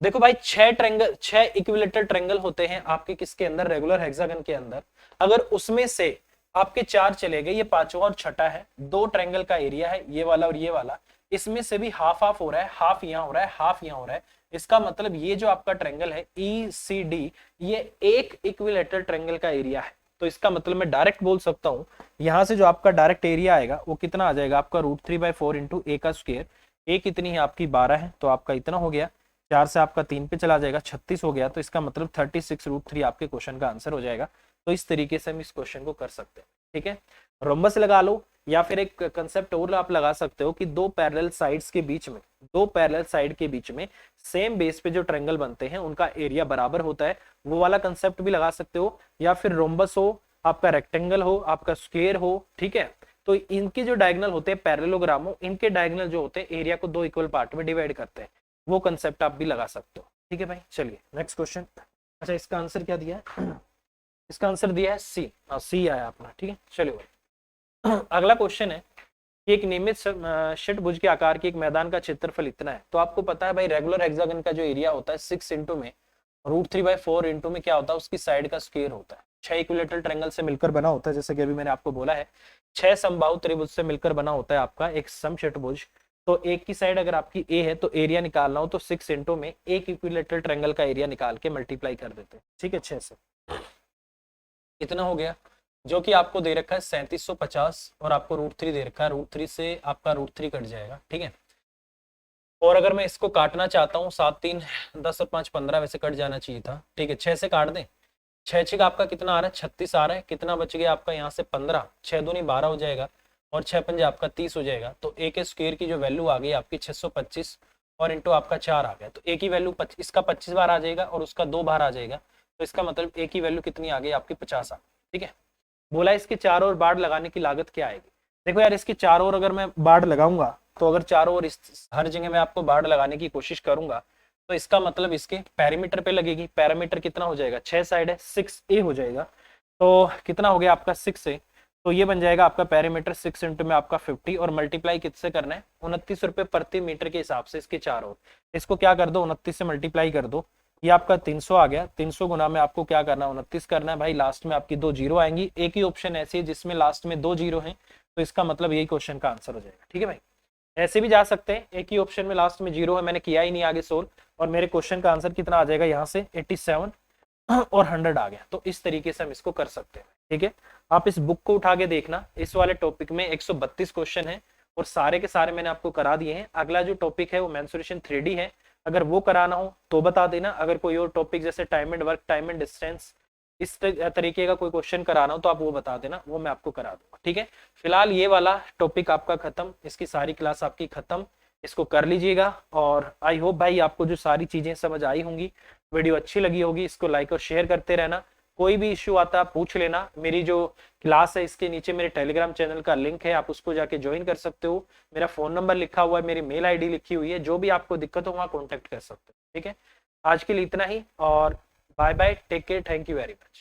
देखो भाई 6 इक्विलेटरल ट्रायंगल होते हैं आपके किसके अंदर, रेगुलर हेक्सागन के अंदर। अगर उसमें से आपके 4 चले गए, ये पांचवा और छठा है, दो ट्रायंगल का एरिया है ये वाला और ये वाला, इसमें से भी हाफ हाफ हो रहा है, हाफ यहाँ हो रहा है, हाफ यहाँ हो रहा है। इसका मतलब ये जो आपका ट्रायंगल है ECD, ये एक इक्विलेटरल ट्रायंगल का एरिया है। तो इसका मतलब मैं डायरेक्ट बोल सकता हूँ, यहाँ से जो आपका डायरेक्ट एरिया आएगा वो कितना आ जाएगा आपका, √3/4 इंटू ए का स्क्वायर। ए कितनी है आपकी 12 है, तो आपका इतना हो गया, 4 से आपका 3 पे चला जाएगा, 36 हो गया। तो इसका मतलब 36√3 आपके क्वेश्चन का आंसर हो जाएगा। तो इस तरीके से हम इस क्वेश्चन को कर सकते हैं, ठीक है। रोम्बस लगा लो, या फिर एक कंसेप्ट और आप लगा सकते हो कि दो पैरेलल साइड्स के बीच में, दो पैरेलल साइड के बीच में सेम बेस पे जो ट्रायंगल बनते हैं उनका एरिया बराबर होता है, वो वाला कंसेप्ट भी लगा सकते हो। या फिर रोम्बस हो, आपका रेक्टेंगल हो, आपका स्क्वायर हो, ठीक है। तो इनके जो डायगोनल होते हैं पैरेललोग्राम हो, इनके डायगोनल जो होते हैं एरिया को दो इक्वल पार्ट में डिवाइड करते हैं, वो कंसेप्ट आप भी लगा सकते हो, ठीक है भाई। चलिए नेक्स्ट क्वेश्चन। अच्छा इसका आंसर क्या दिया है, इसका आंसर दिया है सी, सी आया अपना, ठीक है। चलिए भाई अगला क्वेश्चन है कि एक नियमित षटभुज के आकार के एक मैदान का क्षेत्रफल इतना है। तो आपको पता है भाई रेगुलर हेक्सागन का जो एरिया होता है 6 इंटू में √3/4 इंटू में क्या होता है, उसकी साइड का स्क्वायर होता है। 6 इक्विलेटरल ट्रायंगल से मिलकर बना होता है, जैसे कि अभी मैंने आपको बोला है 6 समबाहु त्रिभुज से मिलकर बना होता है आपका एक समषटभुज। तो एक की साइड अगर आपकी ए है तो एरिया निकालना हो तो 6 इंटू में एक इक्विलेटरल ट्रायंगल का एरिया निकाल के मल्टीप्लाई कर देते हैं, ठीक है, 6 से। इतना हो गया, जो कि आपको दे रखा है 3750 और आपको √3 दे रखा है, √3 से आपका √3 कट जाएगा, ठीक है। और अगर मैं इसको काटना चाहता हूँ 7 3 10 और 5 15, वैसे कट जाना चाहिए था, ठीक है। 6 से काट दें, 6 6 का आपका कितना आ रहा है, 36 आ रहा है। कितना बच गया आपका यहाँ से 15, 6 दूनी 12 हो जाएगा और 6 पंजे आपका 30 हो जाएगा। तो ए के स्क्वायर की जो वैल्यू आ गई आपकी 625 और इंटू आपका 4 आ गया। तो ए की वैल्यू इसका 25 बार आ जाएगा और उसका 2 बार आ जाएगा। तो इसका मतलब ए की वैल्यू कितनी आ गई आपकी 50 आ गई, ठीक है। बोला इसके चारों ओर बाढ़ लगाने की लागत क्या आएगी। देखो यार इसके चारों ओर अगर मैं बाढ़ लगाऊंगा तो अगर चारों ओर हर जगह मैं आपको बाढ़ लगाने की कोशिश करूंगा तो इसका मतलब इसके पैरामीटर पे लगेगी। पैरामीटर कितना हो जाएगा, 6 साइड है, 6a हो जाएगा। तो कितना हो गया आपका 6a, तो ये बन जाएगा आपका पैरामीटर 6 इंटू में आपका 50 और मल्टीप्लाई किससे करना है, 29 रुपए प्रति मीटर के हिसाब से इसके 4 और इसको क्या कर दो 29 से मल्टीप्लाई कर दो, ये आपका 300 आ गया। 300 गुना में आपको क्या करना है 29 करना है भाई, लास्ट में आपकी 2 जीरो आएंगी। एक ही ऑप्शन ऐसी है जिसमें लास्ट में 2 जीरो है, तो इसका मतलब यही क्वेश्चन का आंसर हो जाएगा। ठीक है भाई, ऐसे भी जा सकते हैं, एक ही ऑप्शन में लास्ट में जीरो है, मैंने किया ही नहीं आगे सोल्व, और मेरे क्वेश्चन का आंसर कितना आ जाएगा यहाँ से 87 और 100 आ गया। तो इस तरीके से हम इसको कर सकते हैं। ठीक है, आप इस बुक को उठा के देखना, इस वाले टॉपिक में 132 क्वेश्चन है और सारे के सारे मैंने आपको करा दिए हैं। अगला जो टॉपिक है वो मेंसुरेशन 3D है, अगर वो कराना हो तो बता देना। अगर कोई और टॉपिक जैसे time and work, time and distance, इस तरीके का कोई क्वेश्चन कराना हो तो आप वो बता देना, वो मैं आपको करा दूंगा। ठीक है, फिलहाल ये वाला टॉपिक आपका खत्म, इसकी सारी क्लास आपकी खत्म, इसको कर लीजिएगा। और आई होप भाई आपको जो सारी चीजें समझ आई होंगी, वीडियो अच्छी लगी होगी, इसको लाइक और शेयर करते रहना। कोई भी इश्यू आता है पूछ लेना। मेरी जो क्लास है इसके नीचे मेरे टेलीग्राम चैनल का लिंक है, आप उसको जाके ज्वाइन कर सकते हो। मेरा फोन नंबर लिखा हुआ है, मेरी मेल आईडी लिखी हुई है, जो भी आपको दिक्कत हो वहाँ कॉन्टेक्ट कर सकते हो। ठीक है, आज के लिए इतना ही और bye bye, take care, thank you very much.